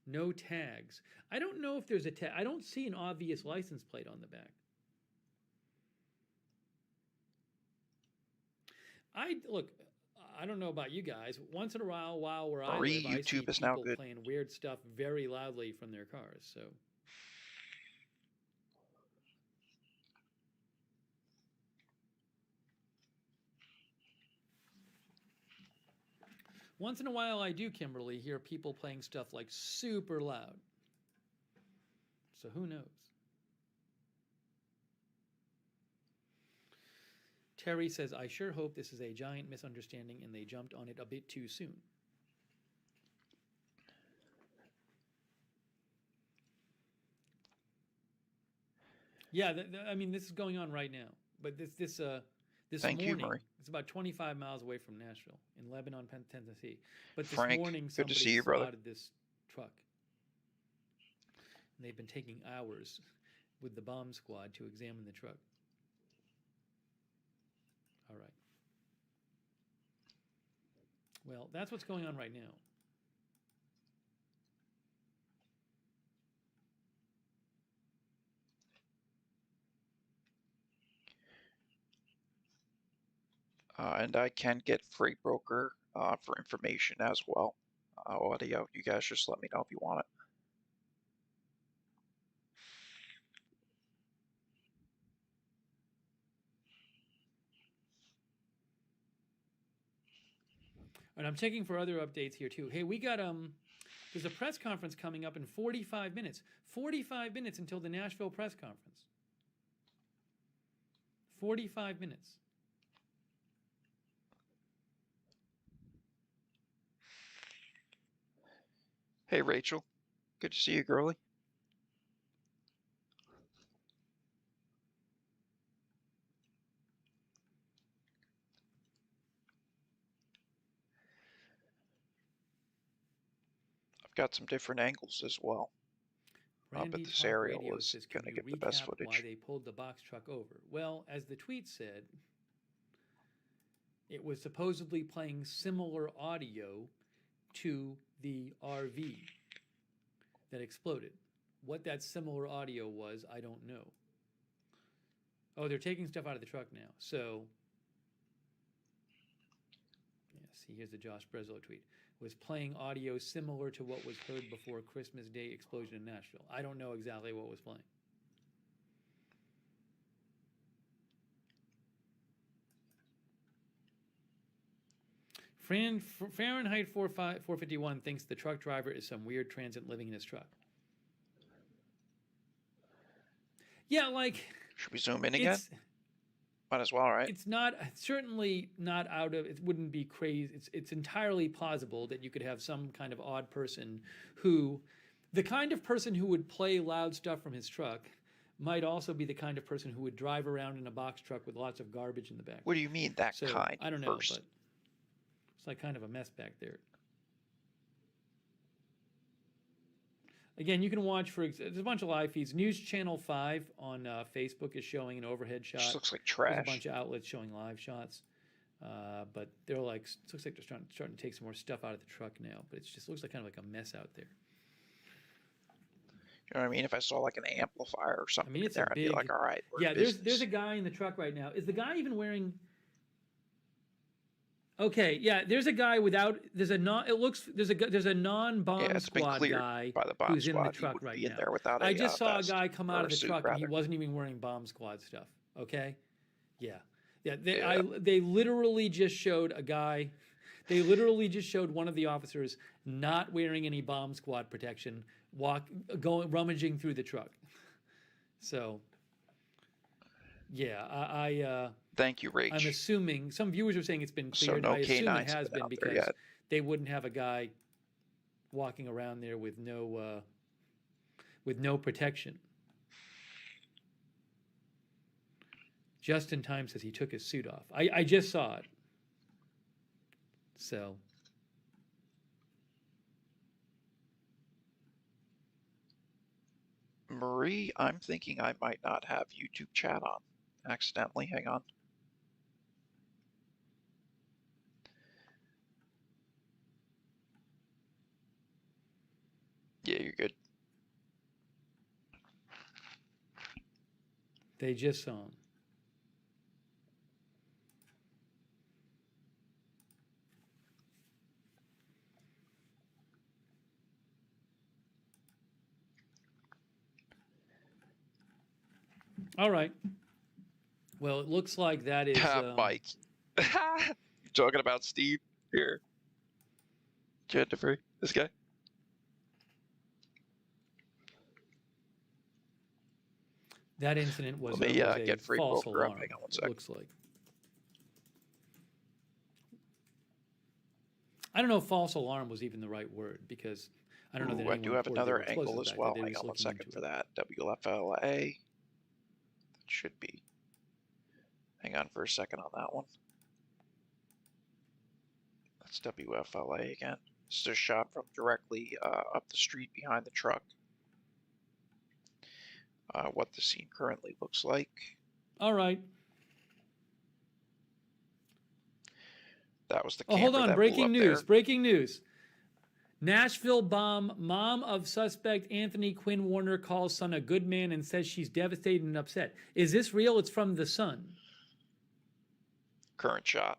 No tags. I don't know if there's a tag. I don't see an obvious license plate on the back. Look, I don't know about you guys. Once in a while where I Marie, live, I see YouTube is now people good. playing weird stuff very loudly from their cars. So once in a while I do, Kimberly, hear people playing stuff like super loud. So who knows? Terry says, I sure hope this is a giant misunderstanding and they jumped on it a bit too soon. Yeah, I mean, this is going on right now. But this Thank you, morning, Marie. it's about 25 miles away from Nashville, in Lebanon, Tennessee. But this Frank, morning, good to somebody see you, brother. spotted this truck. And they've been taking hours with the bomb squad to examine the truck. All right. Well, that's what's going on right now. And I can get Freight Broker for information as well. Audio, you guys just let me know if you want it. And I'm checking for other updates here too. Hey, we got there's a press conference coming up in 45 minutes. 45 minutes until the Nashville press conference. 45 minutes. Hey, Rachel. Good to see you, girly. I've got some different angles as well. But Randy this Talk aerial Radio is says, going can to you get the best recap why footage. they pulled the box truck over? Well, as the tweet said, it was supposedly playing similar audio to the RV that exploded. What that similar audio was, I don't know. Oh, they're taking stuff out of the truck now. So, yeah, see, here's the Josh Brezow tweet. Was playing audio similar to what was heard before Christmas Day explosion in Nashville. I don't know exactly what was playing. Fahrenheit 451 thinks the truck driver is some weird transit living in his truck. Yeah, like... Should we zoom in again? Might as well, right? It's certainly not out of, it wouldn't be crazy. It's entirely plausible that you could have some kind of odd person who, the kind of person who would play loud stuff from his truck might also be the kind of person who would drive around in a box truck with lots of garbage in the back. What do you mean that So, kind I don't know, person? but it's like kind of a mess back there. Again, you can watch there's a bunch of live feeds. News Channel 5 on Facebook is showing an overhead shot. Just looks like trash. There's a bunch of outlets showing live shots. But they're like, it looks like they're starting to take some more stuff out of the truck now. But it just looks like kind of like a mess out there. You know what I mean? If I saw like an amplifier or something, I mean, it's there, a big. I'd be like, all right, yeah, there's a guy in the truck right now. Is the guy even wearing? Okay, yeah, there's a guy without. There's a non-bomb squad guy by the bomb who's squad. in the truck right be now. In there without I just saw a guy come out of the truck rather. and he wasn't even wearing bomb squad stuff. Okay, yeah. They literally just showed a guy. They literally just showed one of the officers not wearing any bomb squad protection, rummaging through the truck. So, yeah, Thank you, Rach. I'm assuming some viewers are saying it's been cleared. So no I assume it K9s has been because yet. they wouldn't have a guy walking around there with no protection. Just in time says he took his suit off. I just saw it. So. Marie, I'm thinking I might not have YouTube chat on accidentally. Hang on. Yeah, You're good. They just saw him. All right. Well, it looks like that is Mike. You talking about Steve here? Jennifer, this guy. that incident was, Let me was a get free false broker up. alarm. Hang on one It second. looks like. I don't know if false alarm was even the right word because I don't know that Ooh, I anyone do have reported there another were angle explosives as back well. there. They were Hang just on one looking second into for it. that. WFLA. That should be. Hang on for a second on that one. That's WFLA again. This is a shot from directly up the street behind the truck. What the scene currently looks like. All right. That was the Oh, camper hold on. that blew Breaking up news. there. Breaking news. Nashville bomb. Mom of suspect Anthony Quinn Warner calls son a good man and says she's devastated and upset. Is this real? It's from The Sun. Current shot.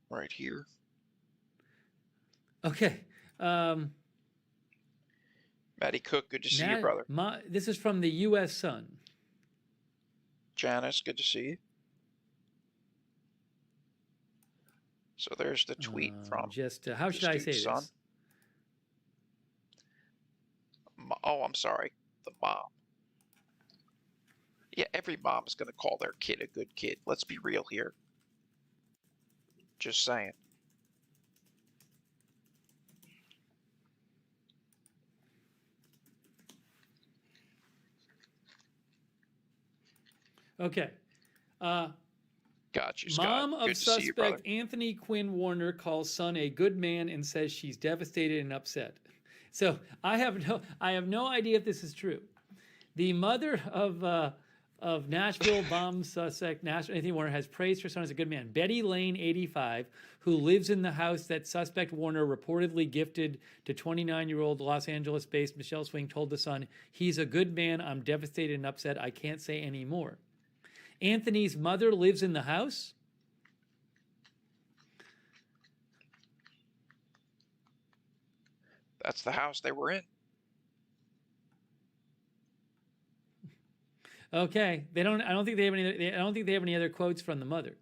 Right here. Okay. Matty Cook, good to see you, brother. This is from the U.S. Sun. Janice, good to see you. So there's the tweet from how should I say son. this? Oh, I'm sorry. The mom. Yeah, every mom is going to call their kid a good kid. Let's be real here. Just saying. Okay. Got you, Scott. Mom of Good to see you, brother. suspect Anthony Quinn Warner calls son a good man and says she's devastated and upset. So I have no idea if this is true. The mother of Nashville bomb suspect Anthony Warner has praised her son as a good man. Betty Lane, 85, who lives in the house that suspect Warner reportedly gifted to 29-year-old Los Angeles-based Michelle Swing, told the Sun, "He's a good man. I'm devastated and upset. I can't say any more." Anthony's mother lives in the house? That's the house they were in. Okay, I don't think they have any. I don't think they have any other quotes from the mother.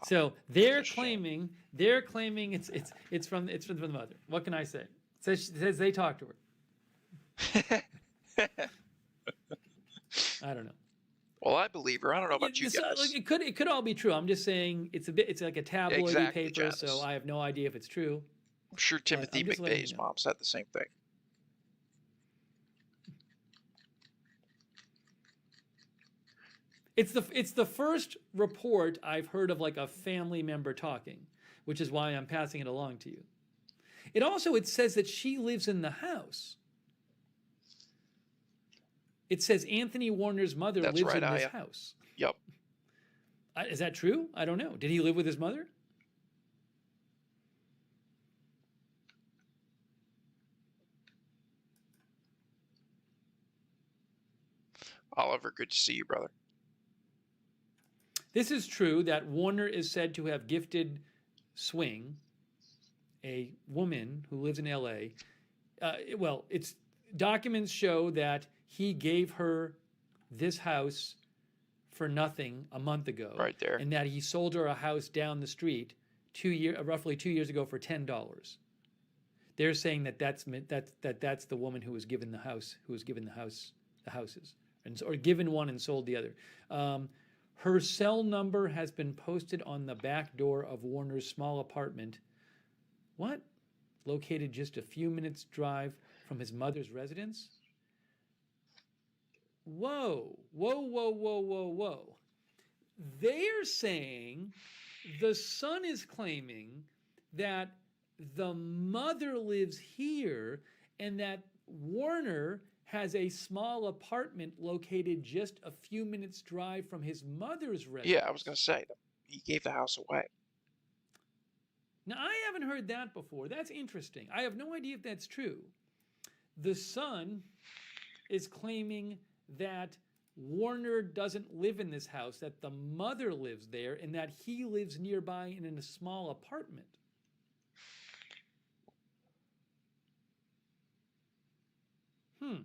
So they're claiming it's from the mother. What can I say? It says they talked to her. I don't know. Well, I believe her. I don't know about you guys. It could all be true. I'm just saying it's like a tabloidy paper, Janice. so I have no idea if it's true. I'm sure Timothy McVeigh's mom said the same thing. It's the first report I've heard of like a family member talking, which is why I'm passing it along to you. It says that she lives in the house. It says Anthony Warner's mother lives in this house. Yep. Is that true? I don't know. Did he live with his mother? Oliver, good to see you, brother. This is true that Warner is said to have gifted Swing, a woman who lives in L.A. Documents show that he gave her this house for nothing a month ago. Right there. And that he sold her a house down the street roughly 2 years ago for $10. They're saying that's the woman who was given the house, the houses, or given one and sold the other. Her cell number has been posted on the back door of Warner's small apartment. What? Located just a few minutes' drive from his mother's residence? Whoa. They're saying the son is claiming that the mother lives here and that Warner has a small apartment located just a few minutes' drive from his mother's residence. Yeah, I was going to say, he gave the house away. Now, I haven't heard that before. That's interesting. I have no idea if that's true. The son is claiming that Warner doesn't live in this house, that the mother lives there, and that he lives nearby and in a small apartment. Hmm.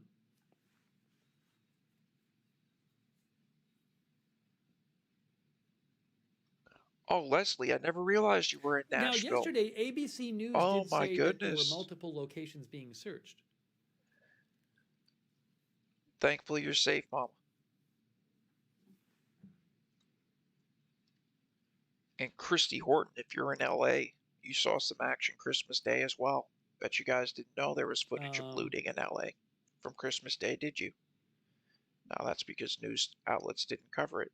Oh, Leslie, I never realized you were in Now, Nashville. yesterday, ABC News Oh did my say that there were goodness. multiple locations being searched. Thankfully you're safe, Mama. And Christy Horton, if you're in LA, you saw some action Christmas Day as well. Bet you guys didn't know there was footage of looting in LA from Christmas Day, did you? No, that's because news outlets didn't cover it.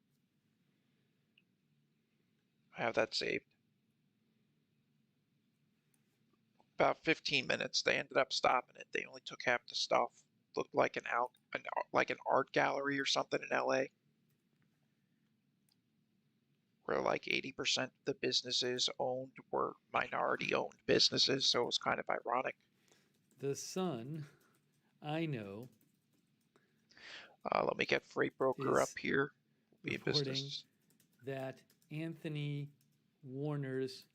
I have that saved. About 15 minutes, they ended up stopping it. They only took half the stuff. Looked like an art gallery or something in LA, where like 80% of the businesses owned were minority-owned businesses, so it was kind of ironic. The Sun, I know, Let me get Freight Broker up is here. Be in reporting business. that Anthony Warner's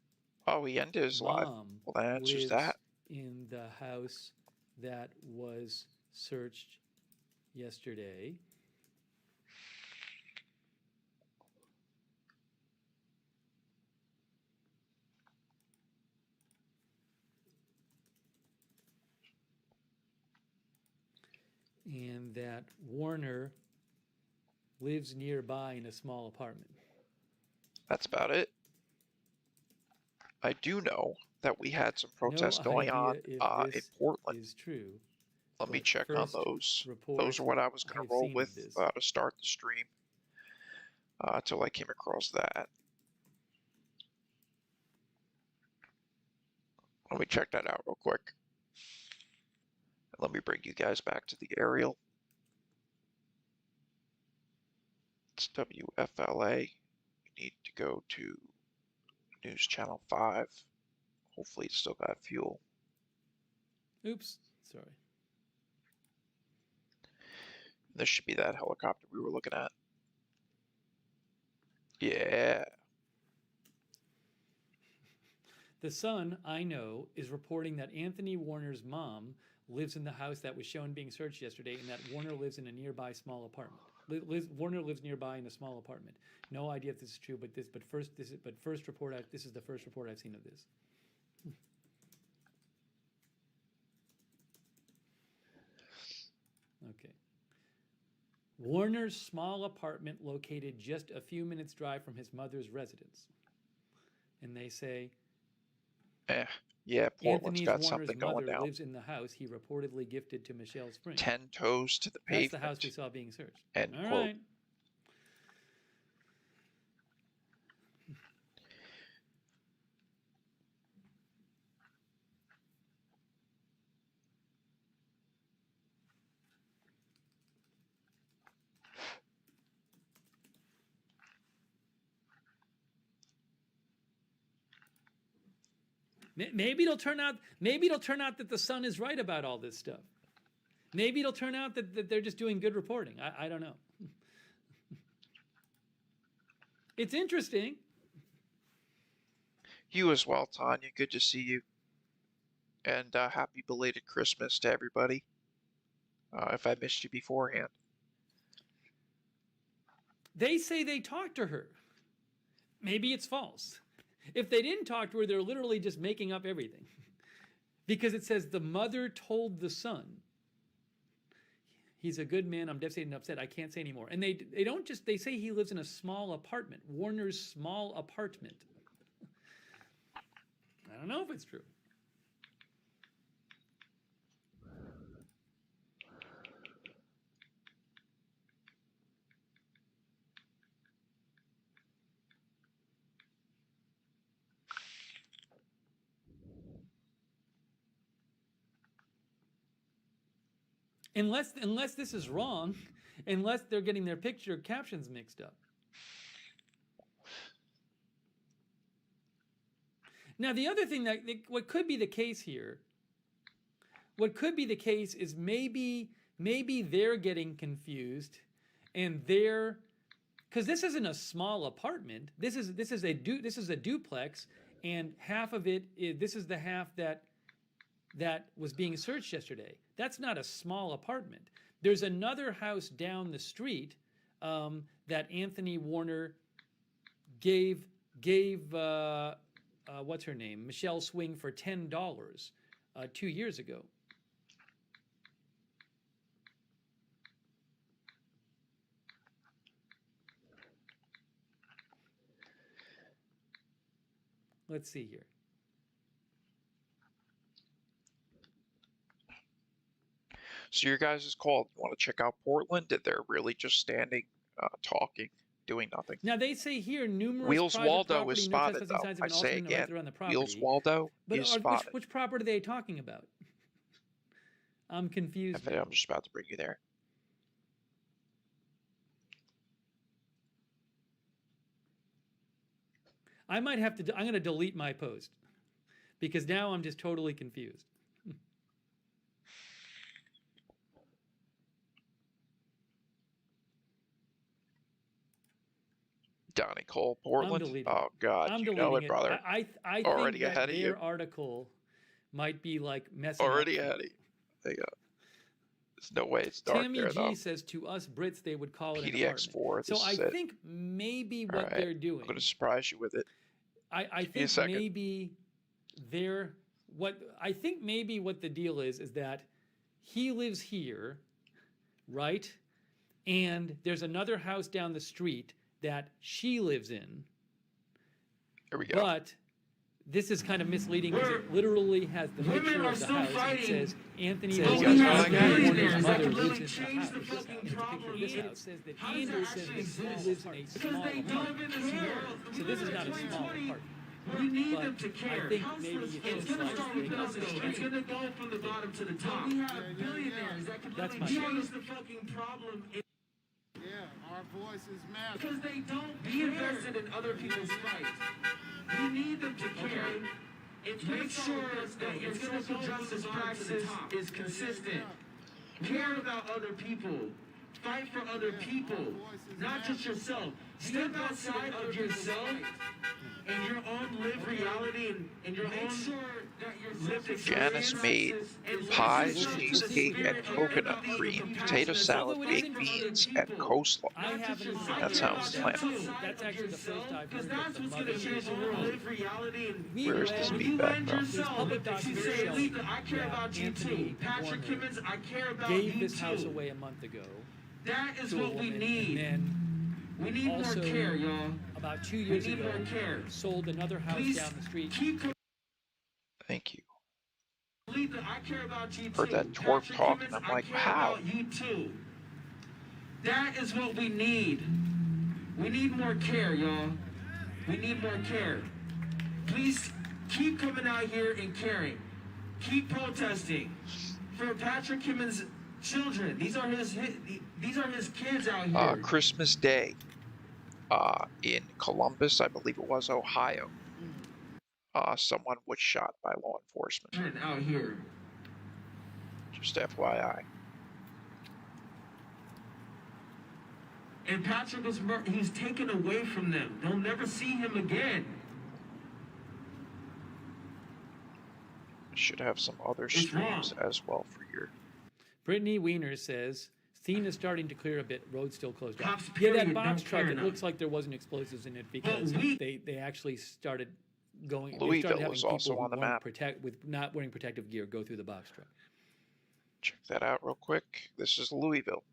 Oh, he ended his live. mom Well, that answers lives that. in the house that was searched yesterday. And that Warner lives nearby in a small apartment. That's about it. I do know that we had some protests No going on idea if in this Portland. is true. Let me But check on first those. Those report are what I was going to I've roll seen with of this. to start the stream until I came across that. Let me check that out real quick. Let me bring you guys back to the aerial. It's WFLA. We need to go to News Channel 5. Hopefully it's still got fuel. Oops, sorry. This should be that helicopter we were looking at. Yeah. The Sun, I know, is reporting that Anthony Warner's mom lives in the house that was shown being searched yesterday, and that Warner lives in a nearby small apartment. Warner lives nearby in a small apartment. No idea if this is true, but this is the first report I've seen of this. Okay. Warner's small apartment located just a few minutes' drive from his mother's residence. And they say, yeah, Portland's Anthony's got Warner's something going mother down. lives in the house he reportedly gifted to Michelle Spring. 10 toes to the That's pavement. the house we saw being searched. End All quote. right. Maybe it'll turn out that the Sun is right about all this stuff. Maybe it'll turn out that they're just doing good reporting. I don't know. It's interesting. You as well, Tanya. Good to see you. And happy belated Christmas to everybody. If I missed you beforehand. They say they talked to her. Maybe it's false. If they didn't talk to her, they're literally just making up everything. Because it says the mother told the son, he's a good man, I'm devastated and upset, I can't say anymore. And they don't just, they say he lives in a small apartment, Warner's small apartment. I don't know if it's true. Unless this is wrong, unless they're getting their picture captions mixed up. Now, the other thing what could be the case here, what could be the case is maybe they're getting confused, and they're because this isn't a small apartment. This is a duplex, and half of it is this is the half that was being searched yesterday. That's not a small apartment. There's another house down the street that Anthony Warner gave what's her name, Michelle Swing, for $10 2 years ago. Let's see here. So your guys' call. You want to check out Portland? That they're really just standing, talking, doing nothing. Now they say here numerous Wheels private Waldo property, is no spotted, trespassing though. signs have I been say also been again, erected around the property. Wheels Waldo but is spotted. which property are they talking about? I'm confused. I'm just about to bring you there. I might have to. I'm going to delete my post because now I'm just totally confused. Donnie Cole, Portland. Oh God, I'm you know it, brother. I Already think ahead that of their you. article might be like messing Already up. ahead of you. There you go. There's no way it's dark Tammy there, G though. says to us Brits they would call it an PDX4. apartment. So I think maybe what they're doing. I'm going to surprise you with it. I think maybe what the deal is that he lives here, right? And there's another house down the street that she lives in. Here we go. But this is kind of misleading because it literally has the picture of the house. And it says Anthony Warner's mother lives in the house. And the picture of this house says that Andrew says that he lives in a small apartment. So this is not a small apartment. We need them to care. I think maybe it's going to start with nothing. It's going to go from the bottom to the top. We have billionaires that can really change the fucking problem. Yeah, our voices matter. Because they don't be invested in other people's fights. We need them to care. Make sure that your social justice practice is consistent. Care about other people. Fight for other people, not just yourself. Step outside of yourself and your own lived reality and your own lived experience. Janice made pies, cheesecake, and coconut cream, potato salad, baked beans, and coleslaw. That sounds slanted. That's actually the first I've heard Because of that's the what's mother going to change the world. Live reality and Where is this feedback from? public She documentary said, shows Lisa, I care about you too. Anthony Patrick Warner Kimmons, I care about you gave too. this house away a month ago. That is to a what we woman, need. And We then need more also, care, y'all. about 2 years need ago, more care. sold another house Please down the street. keep Thank you. Lisa, I care about you Heard too. that twerp Patrick talk, Kimmons, and I'm I like, care how? about you too. That is what we need. We need more care, y'all. We need more care. Please keep coming out here and caring. Keep protesting for Patrick Kimmons' children. These are his kids out here. Christmas Day in Columbus, I believe it was, Ohio. Someone was shot by law enforcement. Out here. Just FYI. And Patrick was he's taken away from them. They'll never see him again. Should have some other It's streams wrong. as well for your. Brittany Weiner says, scene is starting to clear a bit. Road still closed off. Cops, Yeah, that period, box don't truck, care it enough. looks like there wasn't explosives in it because we- they actually started going. Louisville they started having was also people on the who weren't map. with not wearing protective gear go through the box truck. Check that out real quick. This is Louisville.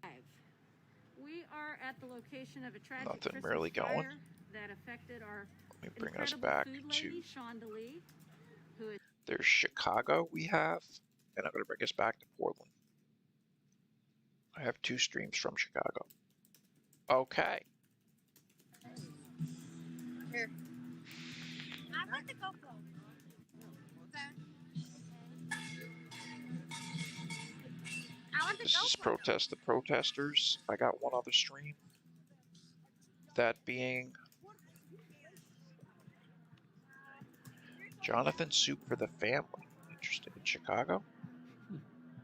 We are at the location of a tragic Nothing Christmas really going. fire that affected our Let me bring us incredible back food to. lady, Shonda, who is There's Chicago we have, and I'm going to bring us back to Portland. I have 2 streams from Chicago. Okay. Here. I want the GoPro. I want the This is GoPro. Protest the Protesters. I got one other stream. That being Jonathan Soup for the Family. Interested in Chicago?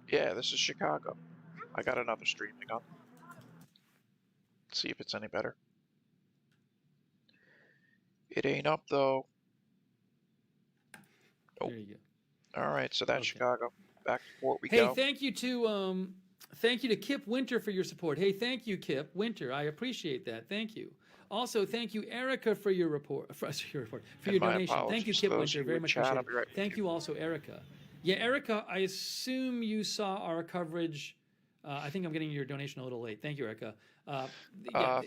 Yeah, this is Chicago. I got another streaming on. Let's see if it's any better. It ain't up though. Nope. There you go. All right, so that's Okay. Chicago. Back to Fort we Hey, go. thank you to Kip Winter for your support. Hey, thank you, Kip Winter. I appreciate that. Thank you. Also, thank you, Erica, for your report, for your And my donation. Thank you, apologies to Kip those Winter. who Very in much chat. I'll appreciated. be right with Thank you also, Erica. Yeah, Erica, I assume you saw our coverage. I think I'm getting your donation a little late. Thank you, Erica.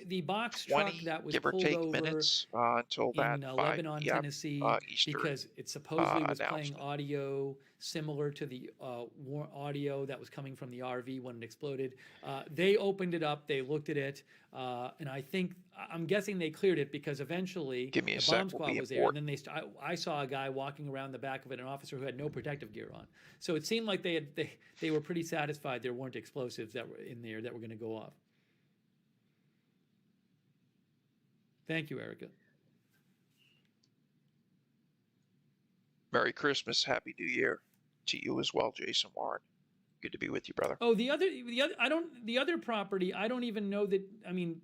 The box truck 20, that was give or pulled take, over minutes until that in 5 Lebanon, p.m. Tennessee, Eastern because it supposedly was playing announcement. audio similar to the audio that was coming from the RV when it exploded. They opened it up, they looked at it, and I'm guessing they cleared it because eventually Give me a the sec, bomb will squad be was there, and then important. I saw a guy walking around the back of it, an officer who had no protective gear on. So it seemed like they were pretty satisfied there weren't explosives that were in there that were going to go off. Thank you, Erica. Merry Christmas, Happy New Year to you as well, Jason Warren. Good to be with you, brother. Oh, the other property, I don't even know that. I mean,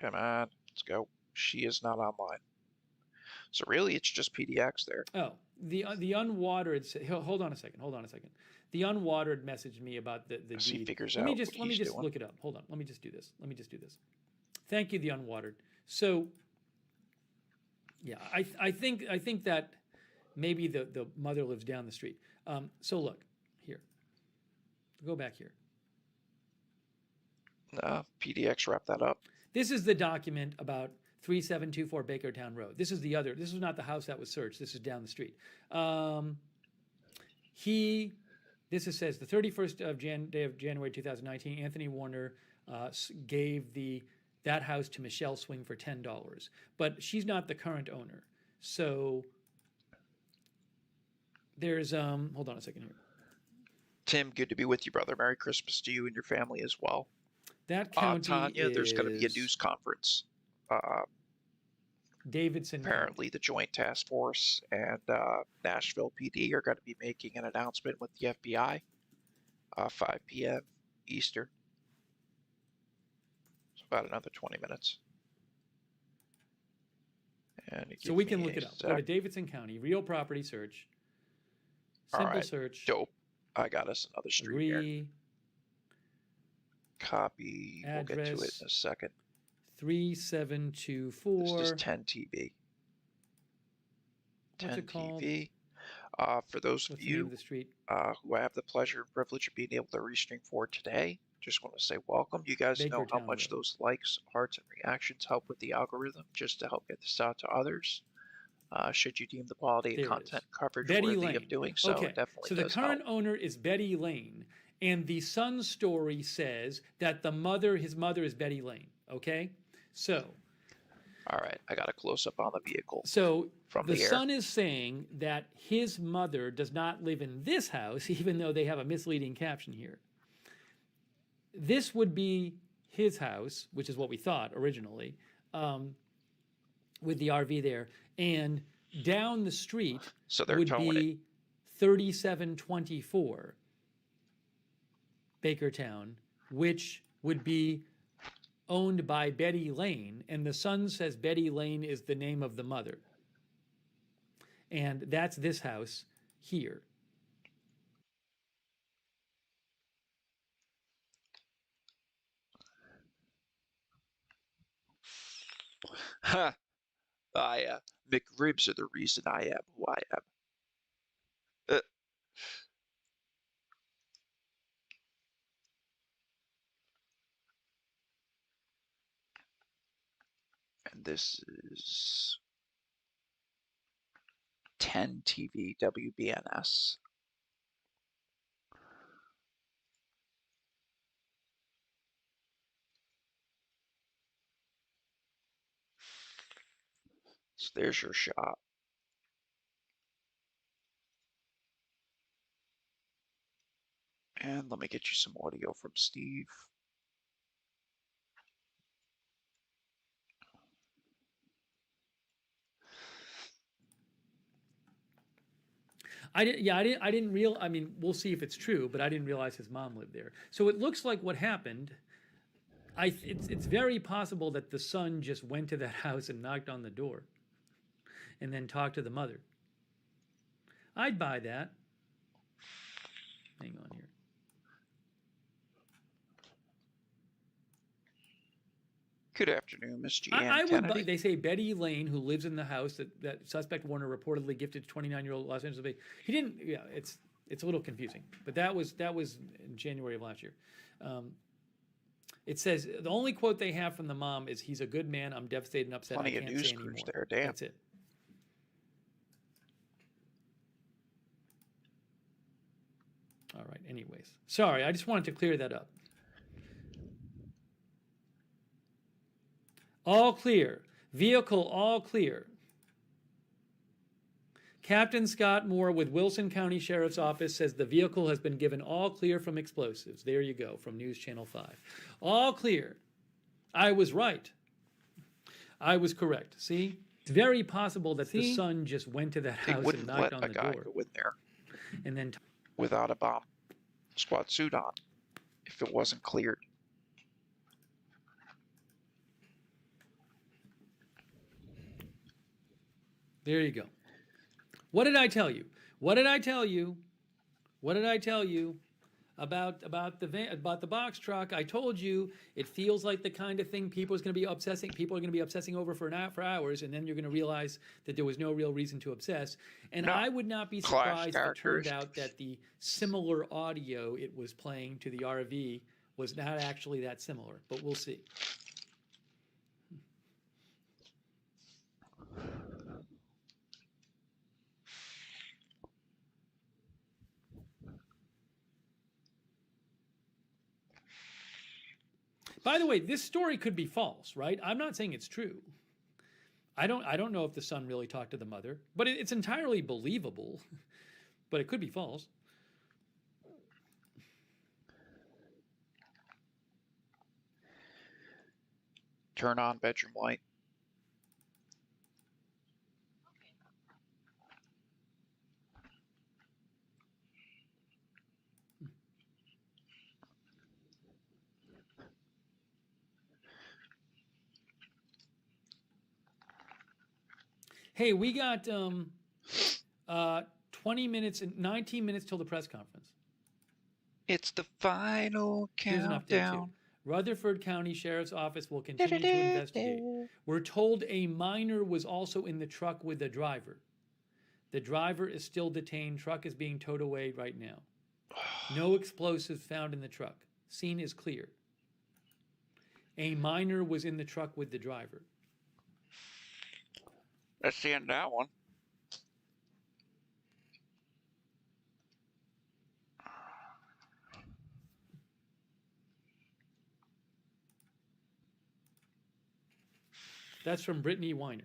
Come on, let's go. She is not online. So really, it's just PDX there. oh, the unwatered. Hold on a second. The unwatered messaged me about the As he deed. figures Let me out just what let me he's just doing. look it up. Hold on. Let me just do this. Thank you, the unwatered. So, yeah, I think that maybe the mother lives down the street. So look here. Go back here. PDX wrap that up. This is the document about 3724 Bakertown Road. This is not the house that was searched. This is down the street. Says the 31st of day of January 2019, Anthony Warner gave that house to Michelle Swing for $10. But she's not the current owner. So there's, hold on a second here. Tim, good to be with you, brother. Merry Christmas to you and your family as well. That county Tanya, there's going to be a is news conference. Davidson Apparently, the Joint Task Force and Nashville PD are going to be making an announcement with the FBI, 5 p.m. Eastern. So about another 20 minutes. And So we can look it up. Go to Davidson County, real property search, simple search. Dope. I got us another stream here. Copy. We'll get to it in a second. 3724. This is 10 TV. What's 10 it called? TV. For those of you who I have the pleasure and privilege of being able to restream for today, just want to say welcome. You guys know how much those likes, hearts, and reactions help with the algorithm just to help get this out to others. Should you deem the quality of content coverage worthy of doing so, it definitely so the current owner is Betty Lane, and the Sun story says that his mother is Betty Lane. Okay, so. All right, I got a close up on the vehicle. So from the Sun is saying that his mother does not live in this house, even though they have a misleading caption here. This would be his house, which is what we thought originally, with the RV there. And down the street would be 3724 Bakertown, which would be owned by Betty Lane. And the Sun says Betty Lane is the name of the mother. And that's this house here. Ha! McRibs are the reason I am who I am. And this is 10 TV WBNS. So there's your shot. And let me get you some audio from Steve. I didn't real. I mean, we'll see if it's true, but I didn't realize his mom lived there. So it looks like what happened. It's very possible that the son just went to that house and knocked on the door, and then talked to the mother. I'd buy that. Hang on here. Good afternoon, Miss G. I would Kennedy. buy. They say Betty Lane, who lives in the house that suspect Warner reportedly gifted to 29-year-old Los Angeles baby. He didn't. Yeah, it's a little confusing, but that was in January of last year. It says the only quote they have from the mom is, "He's a good man. I'm devastated and upset. Plenty I of can't news say crews anymore." there, damn. That's it. All right. Anyways, sorry. I just wanted to clear that up. All clear. Vehicle all clear. Captain Scott Moore with Wilson County Sheriff's Office says the vehicle has been given all clear from explosives. There you go, from News Channel 5. All clear. I was right. I was correct. See? It's very possible that the son just went to that They house and wouldn't knocked let on a the guy door. go in there And then without a bomb squad suit on if it wasn't cleared. there you go. What did I tell you? What did I tell you? What did I tell you about the box truck? I told you it feels like the kind of thing people are going to be obsessing over for hours, and then you're going to realize that there was no real reason to obsess. And No. I would not be Clash surprised if it turned out characteristics. that the similar audio it was playing to the RV was not actually that similar, but we'll see. By the way, this story could be false, right? I'm not saying it's true. I don't know if the son really talked to the mother, but it's entirely believable. But it could be false. Turn on bedroom light. Hey, we got 20 minutes and 19 minutes till the press conference. It's the final Here's an update too. countdown. Rutherford County Sheriff's Office will continue to investigate. We're told a minor was also in the truck with the driver. The driver is still detained. Truck is being towed away right now. No explosives found in the truck. Scene is clear. A minor was in the truck with the driver. That's the end of that one. That's from Brittany Weiner.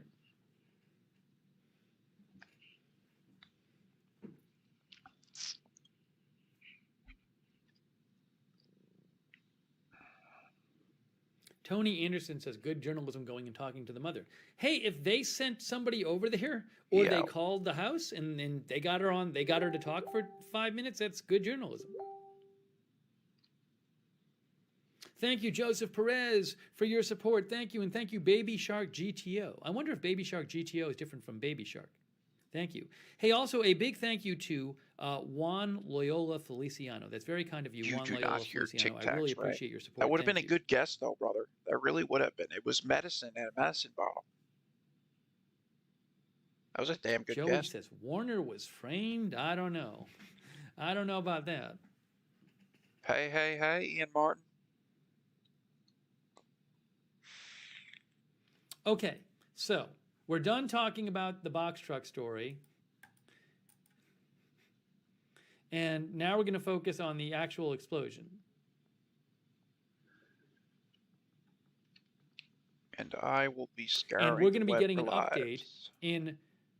Tony Anderson says, good journalism going and talking to the mother. Hey, if they sent somebody over there or Yeah. they called the house and they got her to talk for 5 minutes, that's good journalism. Thank you, Joseph Perez, for your support. Thank you, and thank you, Baby Shark GTO. I wonder if Baby Shark GTO is different from Baby Shark. Thank you. Hey, also a big thank you to Juan Loyola Feliciano. That's very kind of you, You Juan do Loyola not hear Feliciano. Tic I really Tacs, right? appreciate your support. That would have been Thank a you. good guess, though, brother. That really would have been. It was medicine in a medicine bottle. That was a damn good Joey guess. says Warner was framed. I don't know. I don't know about that. Hey, hey, hey, Ian Martin. Okay, so we're done talking about the box truck story. And now we're going to focus on the actual explosion. And I will be scouring. And we're going to be the getting an web update lives. in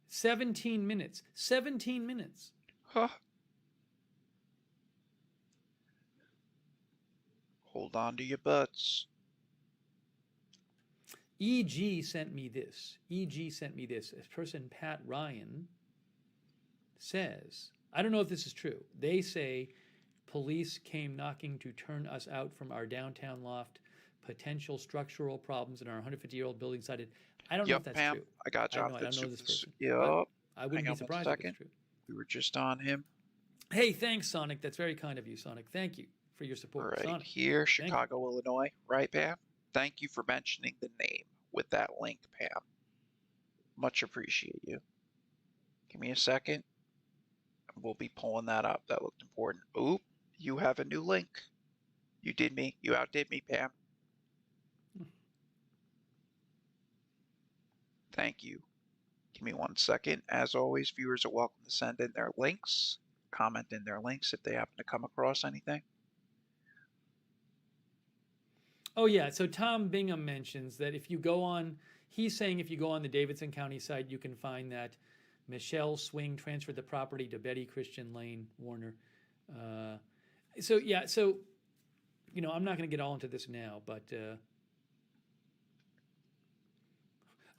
17 minutes. 17 minutes. Huh. Hold on to your butts. EG sent me this. EG sent me this. This person, Pat Ryan, says I don't know if this is true. They say police came knocking to turn us out from our downtown loft. Potential structural problems in our 150-year-old building cited. I don't know if Yep, that's Pam. true. I got you I off don't that know this person. Yep. But I wouldn't Hang be on one surprised if it's second. true. We were just on him. Hey, thanks, Sonic. That's very kind of you, Sonic. Thank you for your support. Right Sonic. here, Thank you. Chicago, Illinois. Right, Pam? Thank you for mentioning the name with that link, Pam. Much appreciate you. Give me a second. We'll be pulling that up. That looked important. Oop, you have a new link. You did me. You outdid me, Pam. Thank you. Give me 1 second. As always, viewers are welcome to send in their links, comment in their links if they happen to come across anything. Oh, yeah. So Tom Bingham mentions that if you go on, he's saying if you go on the Davidson County site, you can find that Michelle Swing transferred the property to Betty Christian Lane Warner. So, you know, I'm not going to get all into this now, but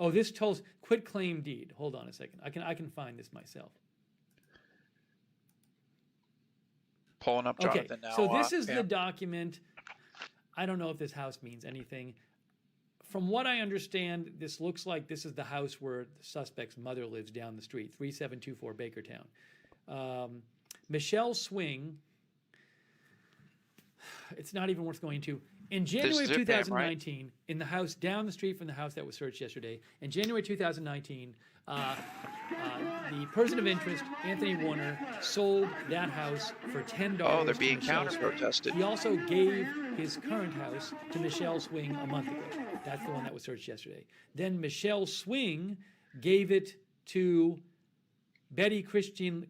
oh, this tells quit claim deed. Hold on a second. I can find this myself. Pulling up Okay, Jonathan now. so this is Pam. the document. I don't know if this house means anything. From what I understand, this looks like this is the house where the suspect's mother lives down the street, 3724 Bakertown. Michelle Swing, it's not even worth going to. In January of This is it, Pam, 2019, in the house down the street from the house that was searched yesterday, in January 2019, the person of interest, Anthony Warner, sold that house for $10. Oh, they're to being Michelle counter Swing. protested. He also gave his current house to Michelle Swing a month ago. That's the one that was searched yesterday. Then Michelle Swing gave it to Betty Christine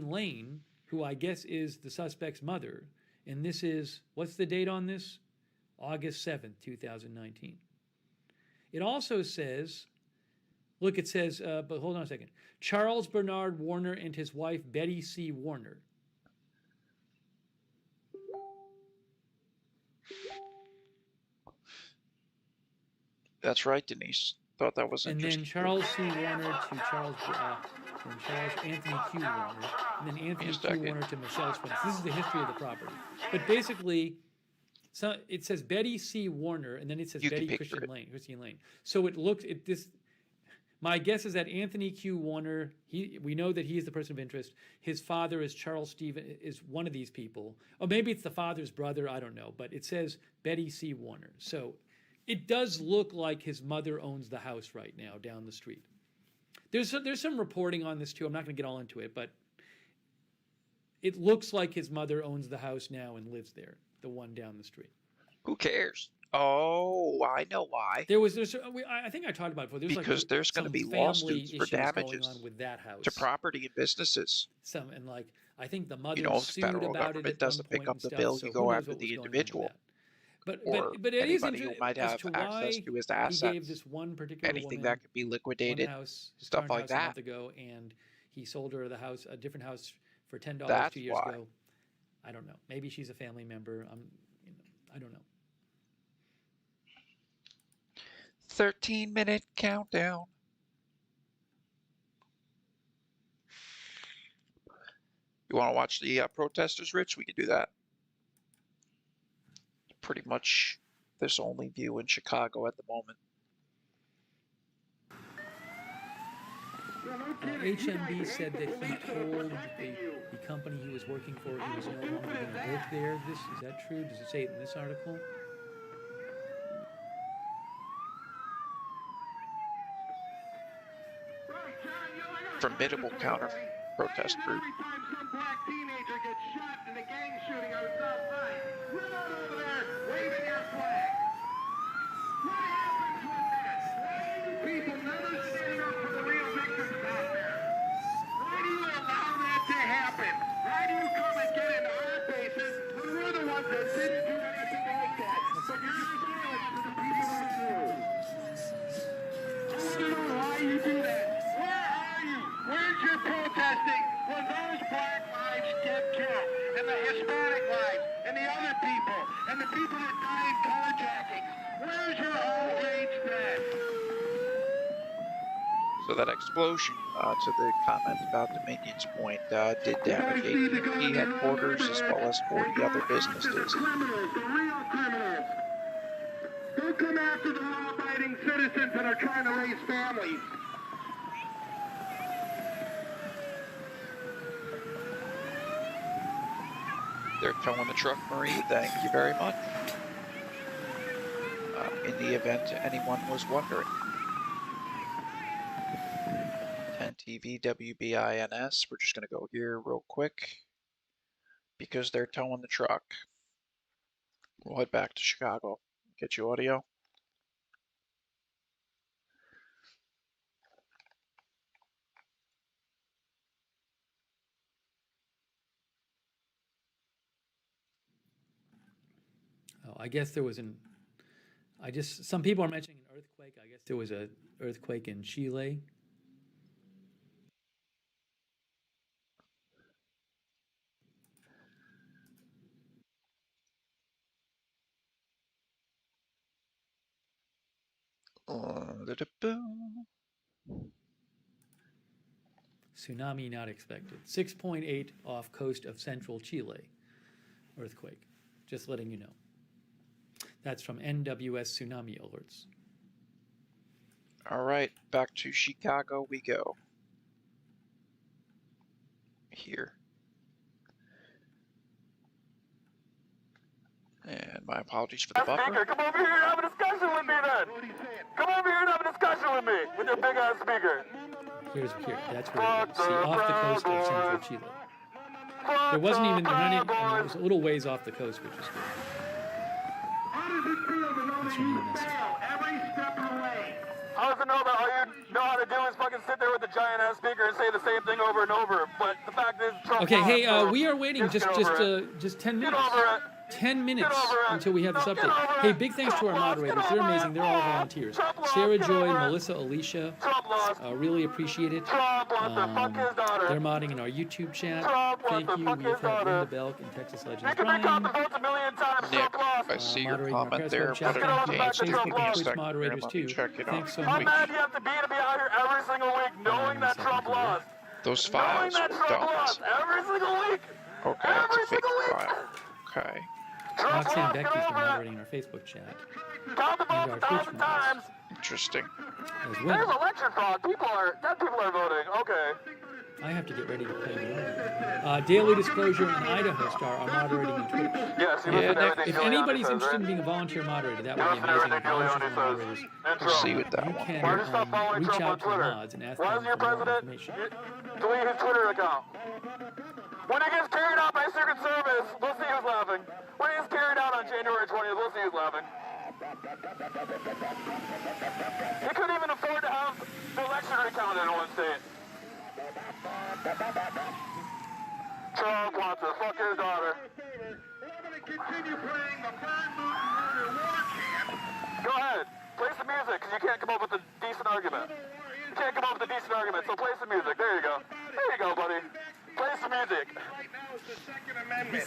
Lane, who I guess is the suspect's mother. And this is, what's the date on this? August 7th, 2019. It also says, look, it says, but hold on a second. Charles Bernard Warner and his wife, Betty C. Warner. That's right, Denise. Thought that was And interesting. then Charles C. Warner to Charles Anthony Q. Warner, and then Anthony Q. Warner to Michelle Swing. This is the history of the property. But basically, so it says Betty C. Warner, and then it says You can Betty picture Christine Lane. So it looks at this. My guess is that Anthony Q. Warner, we know that he is the person of interest. His father is Charles Stephen, is one of these people. Or maybe it's the father's brother, I don't know. But it says Betty C. Warner. So it does look like his mother owns the house right now down the street. There's some reporting on this too. I'm not going to get all into it, but it looks like his mother owns the house now and lives there, the one down the street. Who cares? Oh, I know why. I think I talked about it before. Because there's going to be lawsuits for damages going on with that house to property and businesses. I think the mother If sued federal about it government at doesn't one pick point up and the stuff, bill, so you who go knows after what was the going on with individual. that. Or But it is anybody who interesting might as have to access why to his he assets. gave this one particular Anything woman that could be liquidated, his stuff current like house a that. month ago, and he sold her a different house for $10 That's 2 years why. ago. I don't know. Maybe she's a family member. I don't know. 13-minute countdown. You want to watch the protesters, Rich? We can do that. Pretty much this only view in Chicago at the moment. HMB said that he told the company he was working for he was no longer going to work there. Is that true? Does it say it in this article? Formidable counter protest group. Every time some black teenager gets shot in a gang shooting on the south side, run on over there waving your flag. What happens with that? Why do you people never stand up for the real victims out there? Why do you allow that to happen? Why do you come and get into our faces when we're the ones that didn't do anything like that? But you're silent to the people who do. I want to know why you do that. Where are you? Where's your protesting when those black lives get killed, and the Hispanic lives, and the other people, and the people that die in carjackings? Where's your outrage then? So that explosion, to the comment about Dominion's point, did damage AT&T headquarters as well as 40 other businesses. Criminals, the real criminals. Don't come after the law-abiding citizens that are trying to raise families. They're towing the truck, Marie. Thank you very much. In the event anyone was wondering. 10TV WBINS. We're just going to go here real quick because they're towing the truck. We'll head back to Chicago. Get you audio. Oh, I guess there was some people are mentioning an earthquake. I guess there was an earthquake in Chile. Tsunami not expected. 6.8 off coast of central Chile. Earthquake. Just letting you know. That's from NWS Tsunami Alerts. All right, back to Chicago we go. Here. And my apologies for the buffer. Speaker, come over here and have a discussion with me then. Come over here and have a discussion with me, with your big ass speaker. Here. That's where it is. See, off the coast of central Chile. There wasn't even, it was a little ways off the coast, which is good. How does it feel to know that you fail every step of the way? How does it know that all you know how to do is fucking sit there with the giant ass speaker and say the same thing over and over? But the fact is, Trump Okay, lost, hey, so we are waiting just 10 Get minutes. over it. 10 minutes over it. until we have this No, get update. over Hey, it. big thanks to our Trump lost, moderators. get They're over amazing. it. They're all volunteers. Trump lost, Sarah get Joy, over it. Melissa, Alicia, Trump lost. really appreciate it. Trump wants to fuck his daughter. They're modding in our YouTube chat. Trump wants Thank to you. fuck We've his had daughter. Linda Belk and Texas You Legends can make out the Brian. votes a million times. Nick, Trump lost. I see your Moderating our comment Periscope there, chat. but it Thank you contains to Trump Facebook and lost. Twitch moderators Let me too. check it Thanks out. so How much. mad do you have to be out here every single week knowing that second Trump here. lost? Those Knowing files that were Trump dumb. lost every single week. Okay, that's a Every fake single week. file. Okay. Trump Roxanne lost. Becky's Get been over it. moderating our Facebook chat Count the and votes our 1,000 Twitch times. mods Interesting. as There's well. election fraud. Dead people are voting. Okay. I have to get ready to play the audio. Daily Disclosure and Idaho Star are moderating on Twitch. Yes, you Yeah, listen to Nick, everything If Giuliani anybody's says, interested in right? being a volunteer moderator, that You would listen be to amazing. everything Volunteers Giuliani and says. moderators. Intro. See what that You one. can Why don't you stop following reach Trump on out to the Twitter? mods and ask Why them isn't your for more president? information. Delete his Twitter account. When it gets carried out by Secret Service, we'll see who's laughing. When it gets carried out on January 20th, we'll see who's laughing. He couldn't even afford to have the election recounted in one state. Trump wants to fuck his daughter. We're going to continue playing the burn, loot, murder war chant. Go ahead. Play some music, because you can't come up with a decent argument. You can't come up with a decent argument, so play some music. There you go. There you go, buddy. Play some music. Right now is the Second Amendment.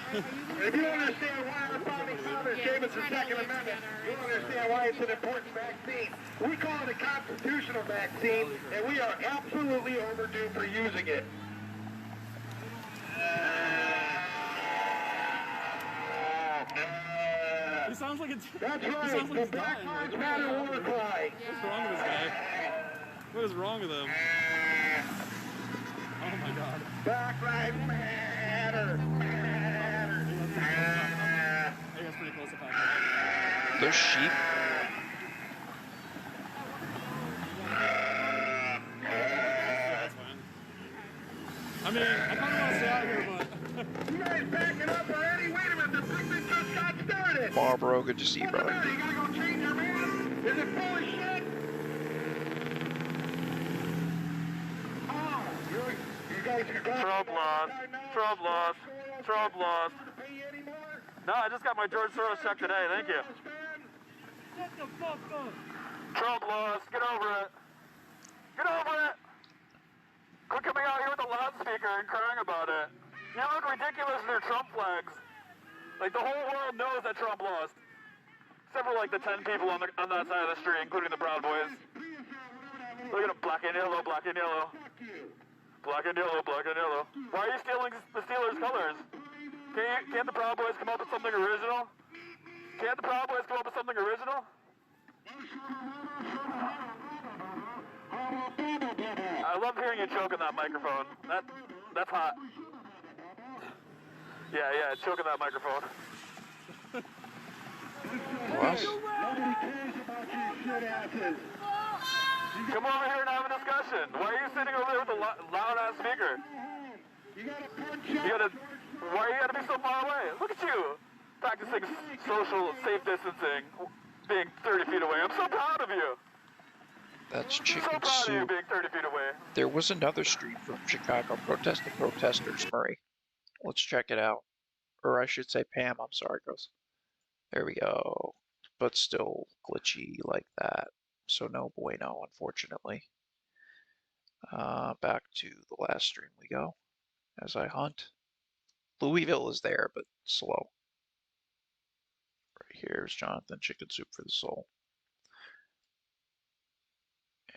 If you understand why our founding fathers gave us the Second Amendment, you'll understand why it's an important vaccine. We call it a constitutional vaccine, and we are absolutely overdue for using it. He sounds like That's he right, sounds the like he's Black dying. Lives Like, Matter war cry. what's wrong with this guy? What is wrong with him? Oh my god. Black Lives Matter. I guess pretty close to passing. Those sheep. That's fine. I mean, I kind of want to stay out here, but You guys backing up already? Wait a minute, the picnic just got started. Marlboro, good to see you, brother. You gotta go change your man? Is it full of shit? Oh, you guys are glad Trump lost. Trump lost. Trump lost. pay you anymore? No, I just got my George Soros check today. Thank you. Shut the fuck up. Trump lost. Get over it. Get over it. Quit coming out here with a loudspeaker and crying about it. You look ridiculous in your Trump flags. Like, the whole world knows that Trump lost. Except for, like, the 10 people on that side of the street, including the Proud Boys. Please, whatever Look at him, black and yellow, black and yellow. Black and yellow, black and yellow. Why are you stealing the Steelers' colors? Can't the Proud Boys come up with something original? Can't the Proud Boys come up with something original? I love hearing you choke on that microphone. That's hot. Yeah, choke on that microphone. What? Come over here and have a discussion. Why are you sitting over there with a loud-ass speaker? Why you gotta be so far away? Look at you, practicing social safe distancing, being 30 feet away. I'm so proud of you. That's I'm so chicken proud of you soup. being 30 feet away. There was another stream from Chicago protesting protesters, Murray. Let's check it out. Or I should say Pam, I'm sorry, girls. There we go. But still glitchy like that. So no bueno, unfortunately. Back to the last stream we go. As I hunt. Louisville is there, but slow. Right here's Jonathan Chicken Soup for the Soul.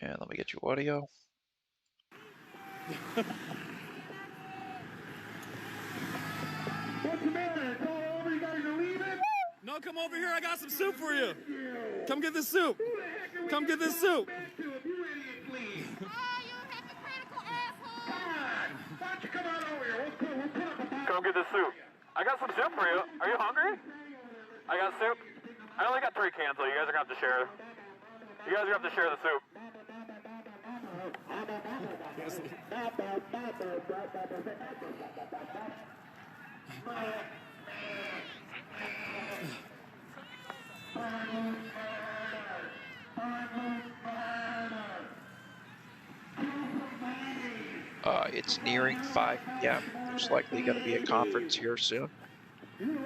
And let me get you audio. What's the matter? It's all over. You guys are leaving? No, come over here. I got some soup for you. Come get this soup. Come get this soup. You idiot, please. Oh, you hypocritical asshole! Come on. Why don't you come on over here? We'll put up a battle. Come get this soup. I got some soup for you. Are you hungry? I got soup. I only got 3 cans, though. You guys are gonna have to share. You guys are gonna have to share the soup. It's nearing 5 p.m. There's likely going to be a conference here soon. When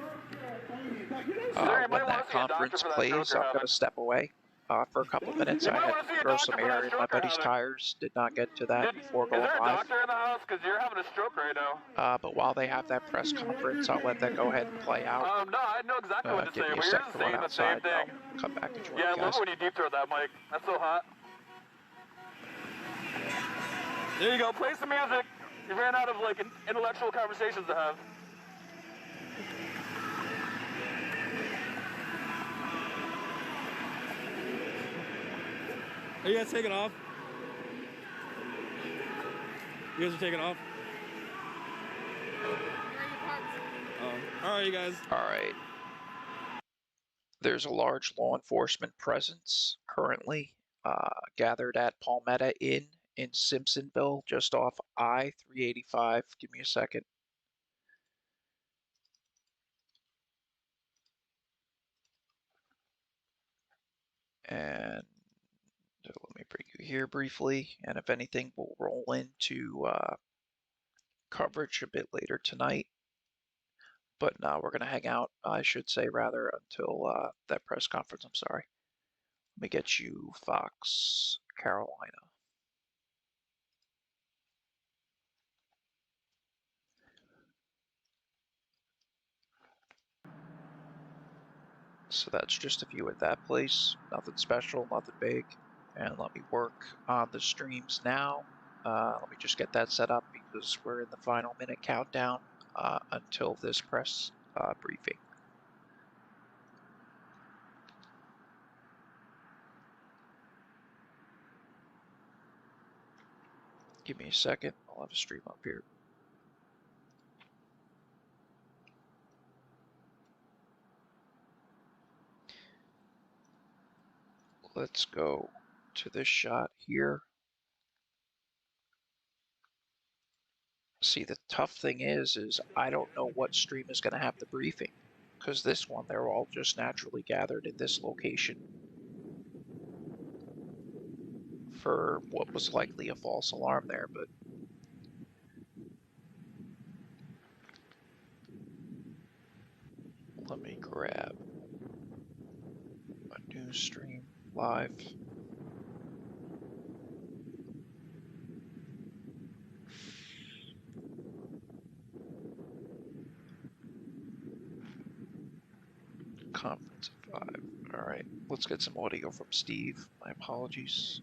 that conference plays, I'm going to step away for a couple minutes. I had to throw some air in my buddy's tires. Did not get to that before going Is there a live. doctor in the house? Because you're having a stroke right now. But while they have that press conference, I'll let that go ahead and play out. No, I know exactly what to Give say, me a but you're sec just to run saying the same outside. thing. I'll come back and join Yeah, I you love guys. it when you deep throat that mic. That's so hot. There you go. Play some music. You ran out of like intellectual conversations to have. Are you guys taking off? You guys are taking off? Oh. All right, you guys. All right. There's a large law enforcement presence currently gathered at Palmetto Inn in Simpsonville, just off I-385. Give me a second. And let me bring you here briefly. And if anything, we'll roll into coverage a bit later tonight. But no, we're going to hang out, I should say, rather, until that press conference. I'm sorry. Let me get you Fox, Carolina. So that's just a view at that place. Nothing special, nothing big. And let me work on the streams now. Let me just get that set up because we're in the final minute countdown until this press briefing. Give me a second. I'll have a stream up here. Let's go to this shot here. See, the tough thing is I don't know what stream is going to have the briefing, because this one, they're all just naturally gathered in this location for what was likely a false alarm there, but let me grab a new stream live. Conference at 5. All right, let's get some audio from Steve. My apologies.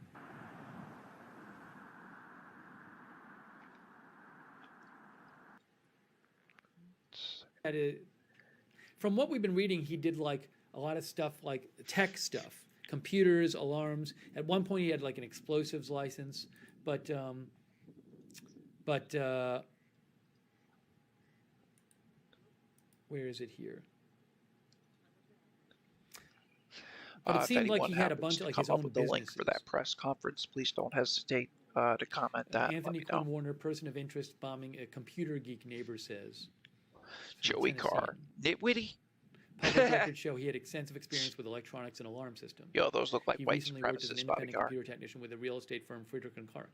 From what we've been reading, he did like a lot of stuff, like tech stuff, computers, alarms. At one point, he had like an explosives license, but where is it here? But it If seemed like anyone he had a happens bunch to of like come his up own with the link for that businesses. press conference, please don't hesitate to comment that. and let Anthony me know. Quinn Warner, person of interest, bombing a computer geek neighbor, says. From Joey Tennessee. Carr, nitwitty. Public records show he had extensive experience with electronics and alarm systems. Yo, those look like He white recently worked as an supremacist Bobby independent Carr. computer technician with the real estate firm Friedrich & Carr.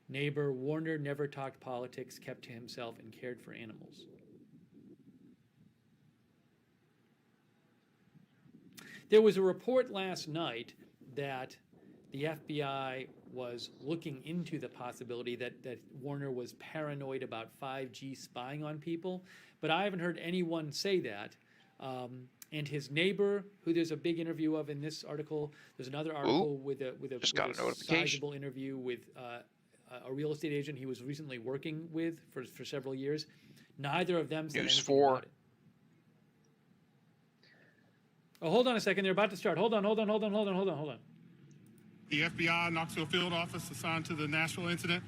Neighbor, Warner never talked politics, kept to himself, and cared for animals. There was a report last night that the FBI was looking into the possibility that Warner was paranoid about 5G spying on people, but I haven't heard anyone say that. And his neighbor, who there's a big interview of in this article, there's another article with a just got a notification. sizable interview with a real estate agent he was recently working with for several years. Neither of them said News anything 4. about it. Oh, hold on a second. They're about to start. Hold on. The FBI Knoxville field office assigned to the Nashville incident.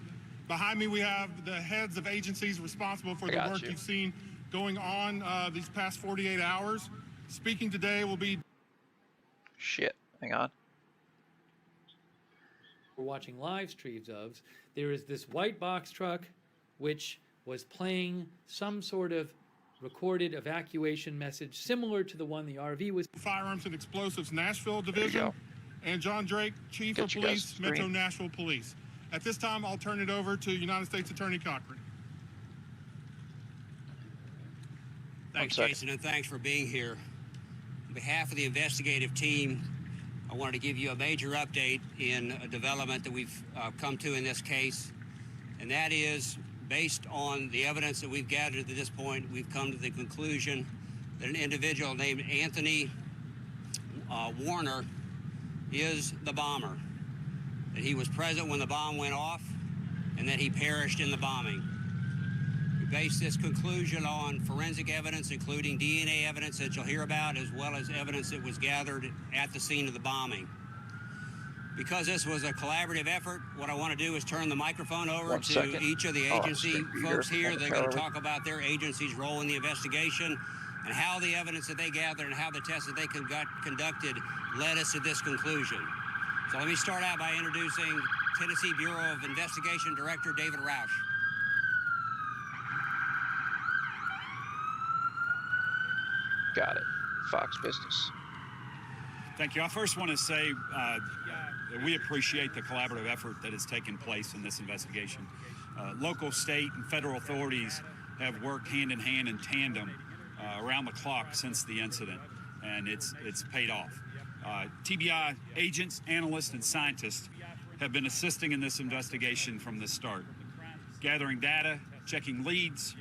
Behind me, we have the heads of agencies responsible for the work you've seen going on these past 48 hours. Speaking today will be... Shit, hang on. We're watching live streams of. There is this white box truck which was playing some sort of recorded evacuation message similar to the one the RV was. Firearms and Explosives Nashville Division, and John Drake, Chief of Police, Metro Nashville Police. At this time, I'll turn it over to United States Attorney Cochran. Thanks, Jason, and thanks for being here. On behalf of the investigative team, I wanted to give you a major update in a development that we've come to in this case, and that is, based on the evidence that we've gathered to this point, we've come to the conclusion that an individual named Anthony Warner is the bomber, that he was present when the bomb went off, and that he perished in the bombing. We base this conclusion on forensic evidence, including DNA evidence that you'll hear about, as well as evidence that was gathered at the scene of the bombing. Because this was a collaborative effort, what I want to do is turn the microphone over to each of the agency folks here. They're going to talk about their agency's role in the investigation and how the evidence that they gathered and how the tests that they conducted led us to this conclusion. So let me start out by introducing Tennessee Bureau of Investigation Director David Roush. Got it. Fox Business. Thank you. I first want to say that we appreciate the collaborative effort that has taken place in this investigation. Local, state, and federal authorities have worked hand in hand in tandem around the clock since the incident, and it's paid off. TBI agents, analysts, and scientists have been assisting in this investigation from the start, gathering data, checking leads,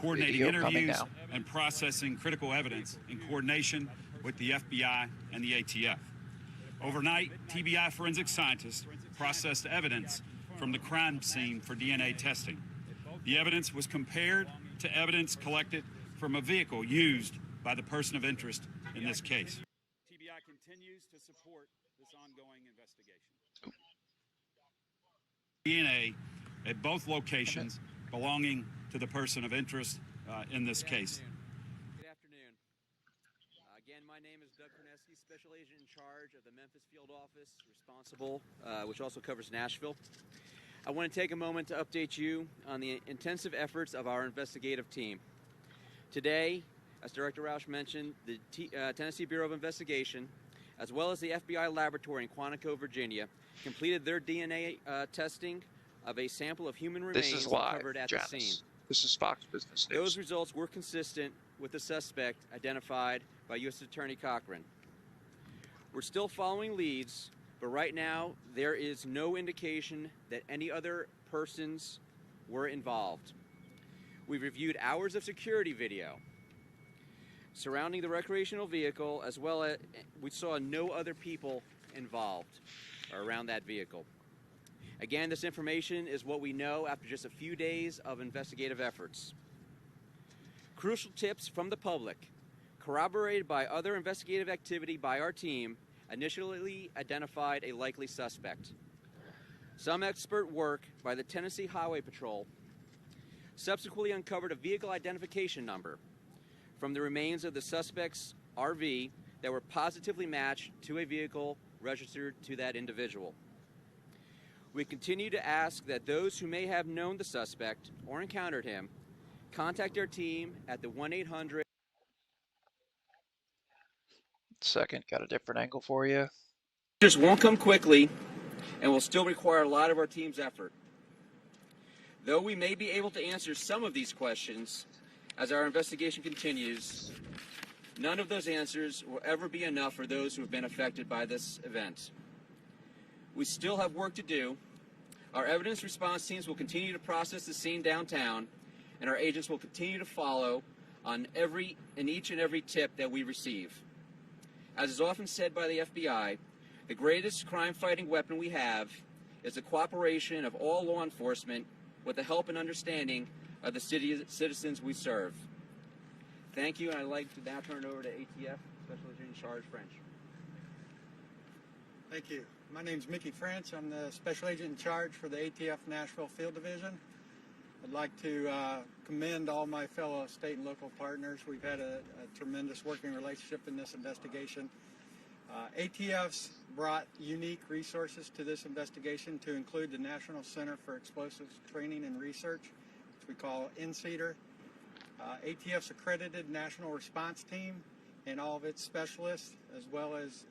coordinating interviews, and processing critical evidence in coordination with the FBI and the ATF. Overnight, TBI forensic scientists processed evidence from the crime scene for DNA testing. The evidence was compared to evidence collected from a vehicle used by the person of interest in this case. TBI continues to support this ongoing investigation. DNA at both locations belonging to the person of interest in this case. Good afternoon. Again, my name is Doug Korneski, Special Agent in charge of the Memphis Field Office, responsible, which also covers Nashville. I want to take a moment to update you on the intensive efforts of our investigative team. Today, as Director Roush mentioned, the Tennessee Bureau of Investigation, as well as the FBI laboratory in Quantico, Virginia, completed their DNA testing of a sample of human remains recovered at the scene. This is Fox Business News. Those results were consistent with the suspect identified by U.S. Attorney Cochran. We're still following leads, but right now there is no indication that any other persons were involved. We've reviewed hours of security video surrounding the recreational vehicle, as well as we saw no other people involved or around that vehicle. Again, this information is what we know after just a few days of investigative efforts. Crucial tips from the public, corroborated by other investigative activity by our team, initially identified a likely suspect. Some expert work by the Tennessee Highway Patrol subsequently uncovered a vehicle identification number from the remains of the suspect's RV that were positively matched to a vehicle registered to that individual. We continue to ask that those who may have known the suspect or encountered him contact our team at the 1-800. Second, got a different angle for you. Just won't come quickly and will still require a lot of our team's effort. Though we may be able to answer some of these questions as our investigation continues, none of those answers will ever be enough for those who have been affected by this event. We still have work to do. Our evidence response teams will continue to process the scene downtown, and our agents will continue to follow on each and every tip that we receive. As is often said by the FBI, the greatest crime-fighting weapon we have is the cooperation of all law enforcement with the help and understanding of the citizens we serve. Thank you, and I'd like to now turn it over to ATF Special Agent in Charge, French. Thank you. My name is Mickey French. I'm the Special Agent in Charge for the ATF Nashville Field Division. I'd like to commend all my fellow state and local partners. We've had a tremendous working relationship in this investigation. ATF's brought unique resources to this investigation to include the National Center for Explosives Training and Research, which we call NCETR. ATF's accredited national response team and all of its specialists, as well as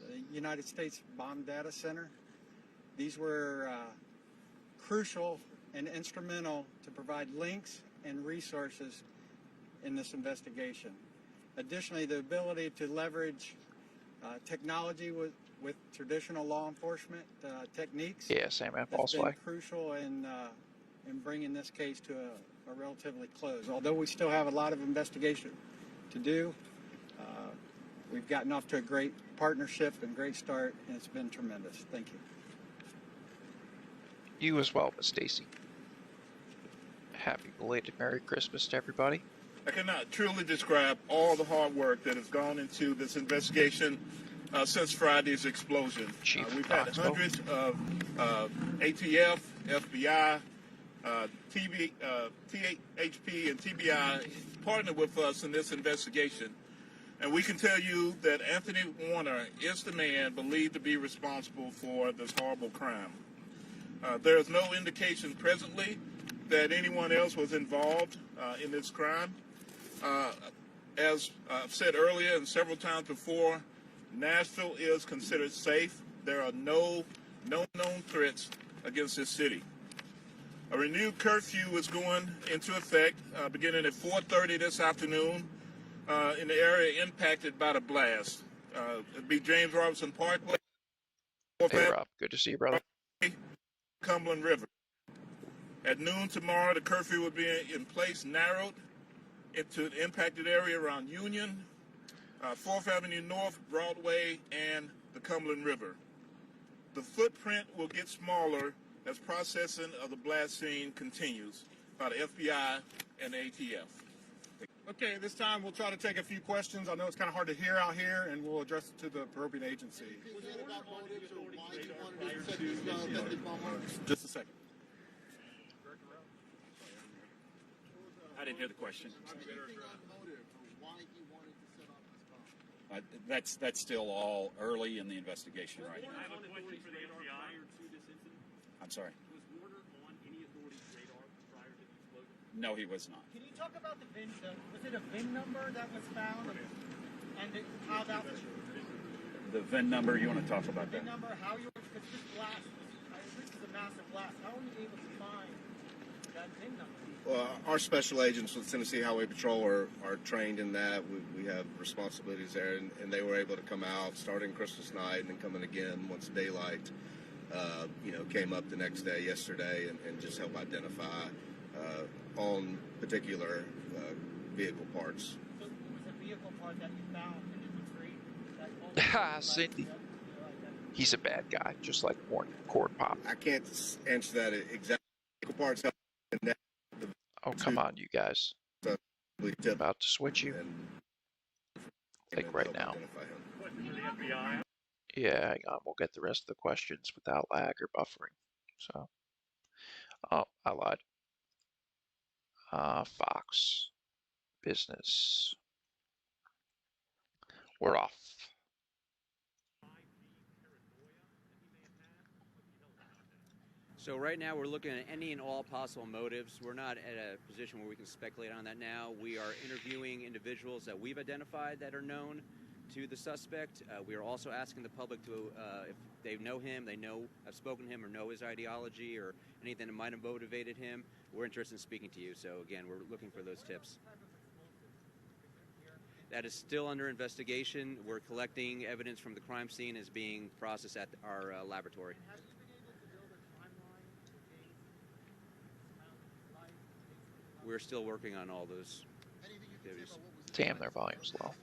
the United States Bomb Data Center. These were crucial and instrumental to provide links and resources in this investigation. Additionally, the ability to leverage technology with traditional law enforcement techniques has been crucial in bringing this case to a relatively close. Although we still have a lot of investigation to do, we've gotten off to a great partnership and great start, and it's been tremendous. Thank you. You as well, Miss Stacy. Happy belated Merry Christmas to everybody. I cannot truly describe all the hard work that has gone into this investigation since Friday's explosion. We've had hundreds of ATF, FBI, THP, and TBI partner with us in this investigation. And we can tell you that Anthony Warner is the man believed to be responsible for this horrible crime. There is no indication presently that anyone else was involved in this crime. As I've said earlier and several times before, Nashville is considered safe. There are no known threats against this city. A renewed curfew is going into effect beginning at 4:30 this afternoon in the area impacted by the blast. It'd be James Robinson Parkway. Hey Rob, good to see you, brother. Cumberland River. At noon tomorrow, the curfew will be in place, narrowed into the impacted area around Union, 4th Avenue North, Broadway, and the Cumberland River. The footprint will get smaller as processing of the blast scene continues by the FBI and the ATF. Okay, this time we'll try to take a few questions. I know it's kind of hard to hear out here, and we'll address it to the appropriate agency. Just a second. I didn't hear the question. That's still all early in the investigation, right? I have a question for the FBI. I'm sorry. Was Warner on any authority's radar prior to the explosion? No, he was not. Can you talk about the VIN? Was it a VIN number that was found, and how that was? The VIN number. You want to talk about that? VIN number. How you? Because this blast this is a massive blast. How were you able to find that VIN number? Well, our special agents with Tennessee Highway Patrol are trained in that. We have responsibilities there, and they were able to come out starting Christmas night and then coming again once daylight, came up the next day, yesterday, and just help identify on particular vehicle parts. So it was a vehicle part that you found in the debris? Cindy. He's a bad guy, just like Corn Pop. I can't answer that exactly. Parts help. Oh, come on, you guys. I'm about to switch you. Like right now. Yeah, hang on. We'll get the rest of the questions without lag or buffering. So, oh, I lied. Fox. Business. We're off. So right now we're looking at any and all possible motives. We're not at a position where we can speculate on that now. We are interviewing individuals that we've identified that are known to the suspect. We are also asking the public to, if they know him, have spoken to him, or know his ideology or anything that might have motivated him. We're interested in speaking to you. So again, we're looking for those tips. That is still under investigation. We're collecting evidence from the crime scene as being processed at our laboratory. We're still working on all those activities. Damn, their volume's low.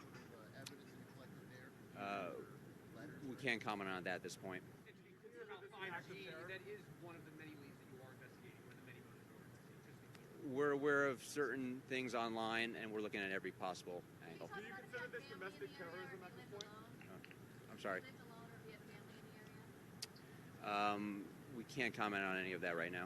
We can't comment on that at this point. We're aware of certain things online, and we're looking at every possible angle. Do you consider this domestic terrorism at this point? I'm sorry. We can't comment on any of that right now.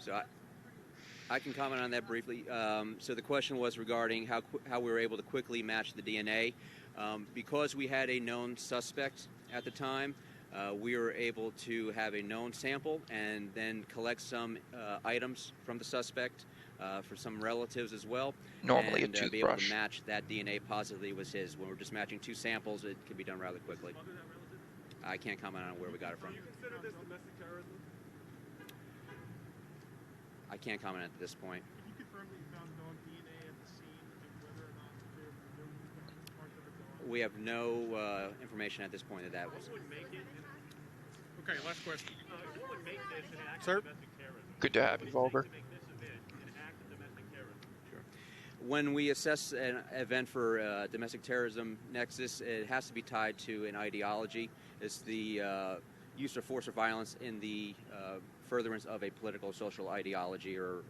So I can comment on that briefly. So the question was regarding how we were able to quickly match the DNA. Because we had a known suspect at the time, we were able to have a known sample and then collect some items from the suspect for some relatives as well. Normally and, a toothbrush. be able to match that DNA positively was his. When we're just matching two samples, it can be done rather quickly. I can't comment on where we got it from. Do you consider this domestic terrorism? I can't comment at this point. Can you confirm that you found known DNA at the scene and whether or not there were known parts of it? We have no information at this point that was. Okay, last question. What would make this an act of domestic terrorism? Good to have you, Volger. When we assess an event for domestic terrorism nexus, it has to be tied to an ideology. It's the use of force or violence in the furtherance of a political, social ideology or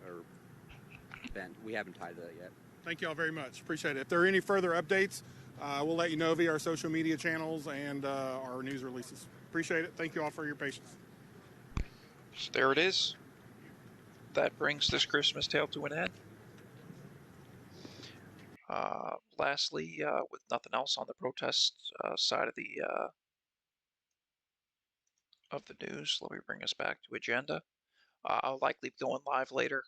event. We haven't tied to that yet. Thank you all very much. Appreciate it. If there are any further updates, we'll let you know via our social media channels and our news releases. Appreciate it. Thank you all for your patience. So there it is. That brings this Christmas tale to an end. Lastly, with nothing else on the protest side of the news, let me bring us back to agenda. I'll likely be going live later,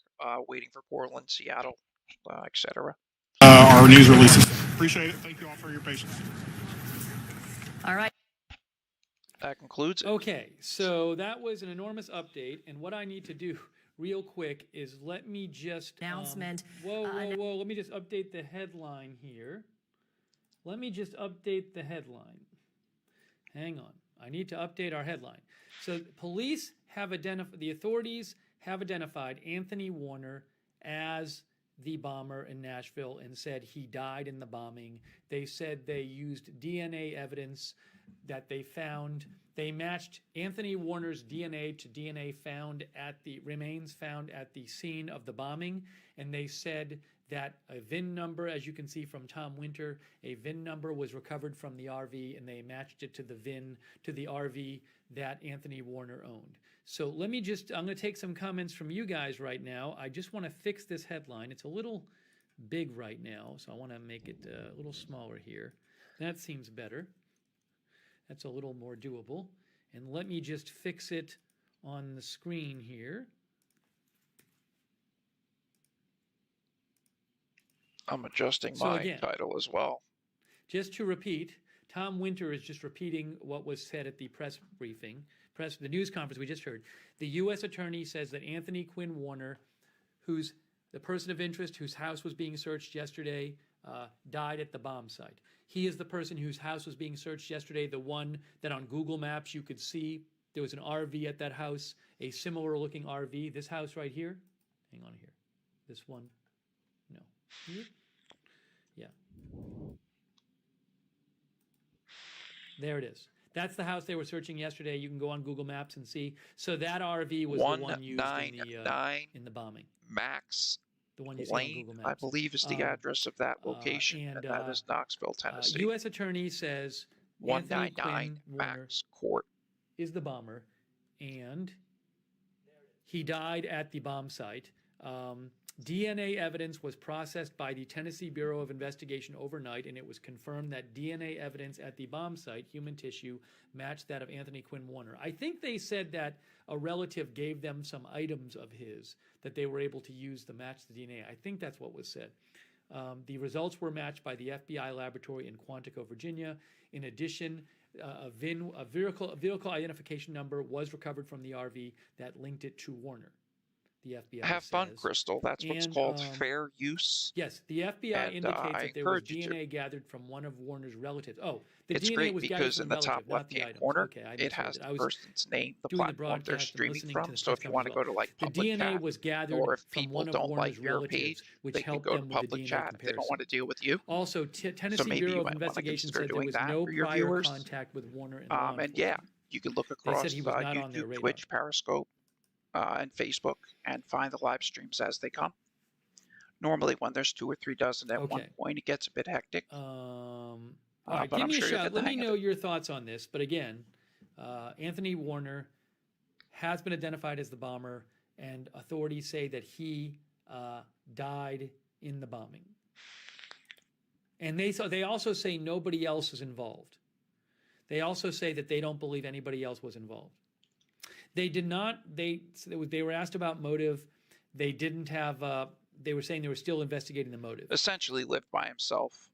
waiting for Portland, Seattle, etc. Our news releases. Appreciate it. Thank you all for your patience. All right. That concludes it. Okay, so that was an enormous update, and what I need to do real quick is let me just announcement. Whoa! Let me just update the headline here. Let me just update the headline. Hang on. I need to update our headline. So police have identified, the authorities have identified Anthony Warner as the bomber in Nashville and said he died in the bombing. They said they used DNA evidence that they found. They matched Anthony Warner's DNA to DNA found at the remains found at the scene of the bombing, and they said that a VIN number, as you can see from Tom Winter, a VIN number was recovered from the RV, and they matched it to the VIN to the RV that Anthony Warner owned. So let me just, I'm going to take some comments from you guys right now. I just want to fix this headline. It's a little big right now, so I want to make it a little smaller here. That seems better. That's a little more doable. And let me just fix it on the screen here. I'm adjusting my title as well. Just to repeat, Tom Winter is just repeating what was said at the press briefing, the news conference we just heard. The U.S. attorney says that Anthony Quinn Warner, who's the person of interest whose house was being searched yesterday, died at the bomb site. He is the person whose house was being searched yesterday, the one that on Google Maps you could see there was an RV at that house, a similar looking RV. This house right here, hang on here. This one? No. Here? Yeah. There it is. That's the house they were searching yesterday. You can go on Google Maps and see. So that RV was the one used in the bombing. Max The one you see on Lane, Google Maps. I believe, is the address of that location, and that is Knoxville, Tennessee. U.S. Attorney says 199 Max Court is the bomber, and he died at the bomb site. DNA evidence was processed by the Tennessee Bureau of Investigation overnight, and it was confirmed that DNA evidence at the bomb site, human tissue, matched that of Anthony Quinn Warner. I think they said that a relative gave them some items of his that they were able to use to match the DNA. I think that's what was said. The results were matched by the FBI laboratory in Quantico, Virginia. In addition, a vehicle identification number was recovered from the RV that linked it to Warner. The FBI Have fun, Crystal. That's what's called fair use. Yes, the FBI indicates that there was DNA gathered from one of Warner's relatives. Oh, the it's DNA great was because gathered in the from top relative, not the left-hand items. corner, Okay, it has the person's name, the doing platform they're streaming from. So if you as want to go to like the public DNA chat, was gathered or if from people one of don't Warner's like your relatives, page, which they can helped go to them with the public DNA chat if they don't comparison. want to deal with you. Also, So Tennessee maybe Bureau you of might want to Investigation consider said there doing was that no for your prior viewers. contact with Warner and law And yeah, enforcement. you can look They across said he was not on their YouTube, radar. Twitch, Periscope, and Facebook, and find the live streams as they come. Normally, when there's 2 or 3 dozen at one point, it gets a bit hectic. All right, but give I'm me sure a you'll shout. get the Let me hang of know it. your thoughts on this. But again, Anthony Warner has been identified as the bomber, and authorities say that he died in the bombing. And they also say nobody else is involved. They also say that they don't believe anybody else was involved. They did not. They were asked about motive. They didn't have. They were saying they were still investigating the motive. Essentially lived by himself,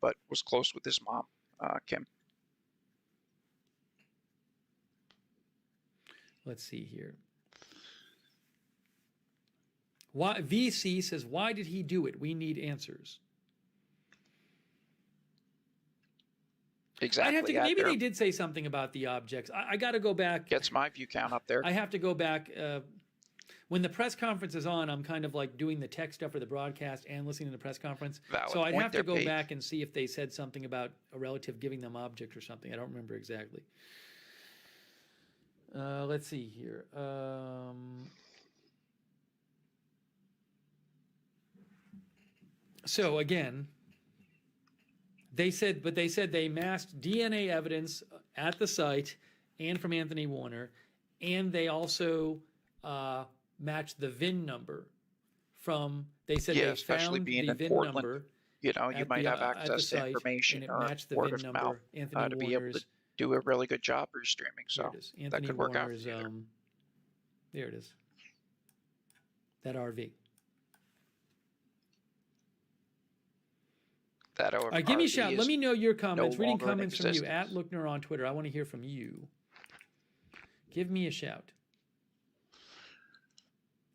but was close with his mom, Kim. Let's see here. Why, VC says, why did he do it? We need answers. Exactly. I have to, maybe they did say something about the objects. I got to go back. Gets my view count up there. I have to go back. When the press conference is on, I'm kind of like doing the tech stuff for the broadcast and listening to the press conference. So I'd have to go back and see if they said something about a relative giving them objects or something. I don't remember exactly. Let's see here. So again, they said they masked DNA evidence at the site and from Anthony Warner, and they also matched the VIN number from. They said they especially found being the in VIN Portland, number. You know, you might have access to information or word of mouth to be able to do a really good job for your streaming. So that could work out for you. There it is. That RV. That All right, give me a shout. Let me know your comments. No Reading longer in comments from you existence. at Lookner on Twitter. I want to hear from you. Give me a shout.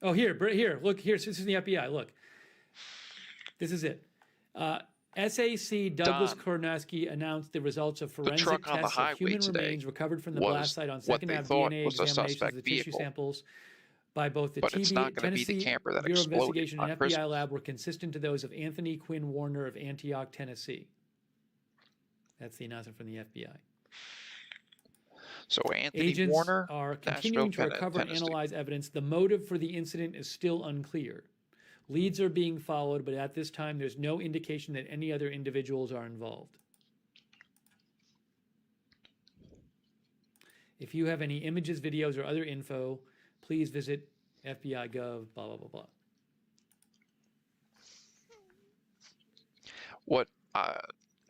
Oh, here, look, here. This is the FBI. Look, this is it. SAC Douglas Korneski announced the results of forensic tests of human remains recovered from the blast site on Second Ave DNA examinations of the tissue samples by both the Tennessee Bureau of Investigation and FBI lab were consistent to those of Anthony Quinn Warner of Antioch, Tennessee. That's the announcement from the FBI. So Anthony Agents Warner are continuing to recover and analyze evidence. The motive for the incident is still unclear. Leads are being followed, but at this time, there's no indication that any other individuals are involved. If you have any images, videos, or other info, please visit FBI.gov, blah, blah, blah, blah. What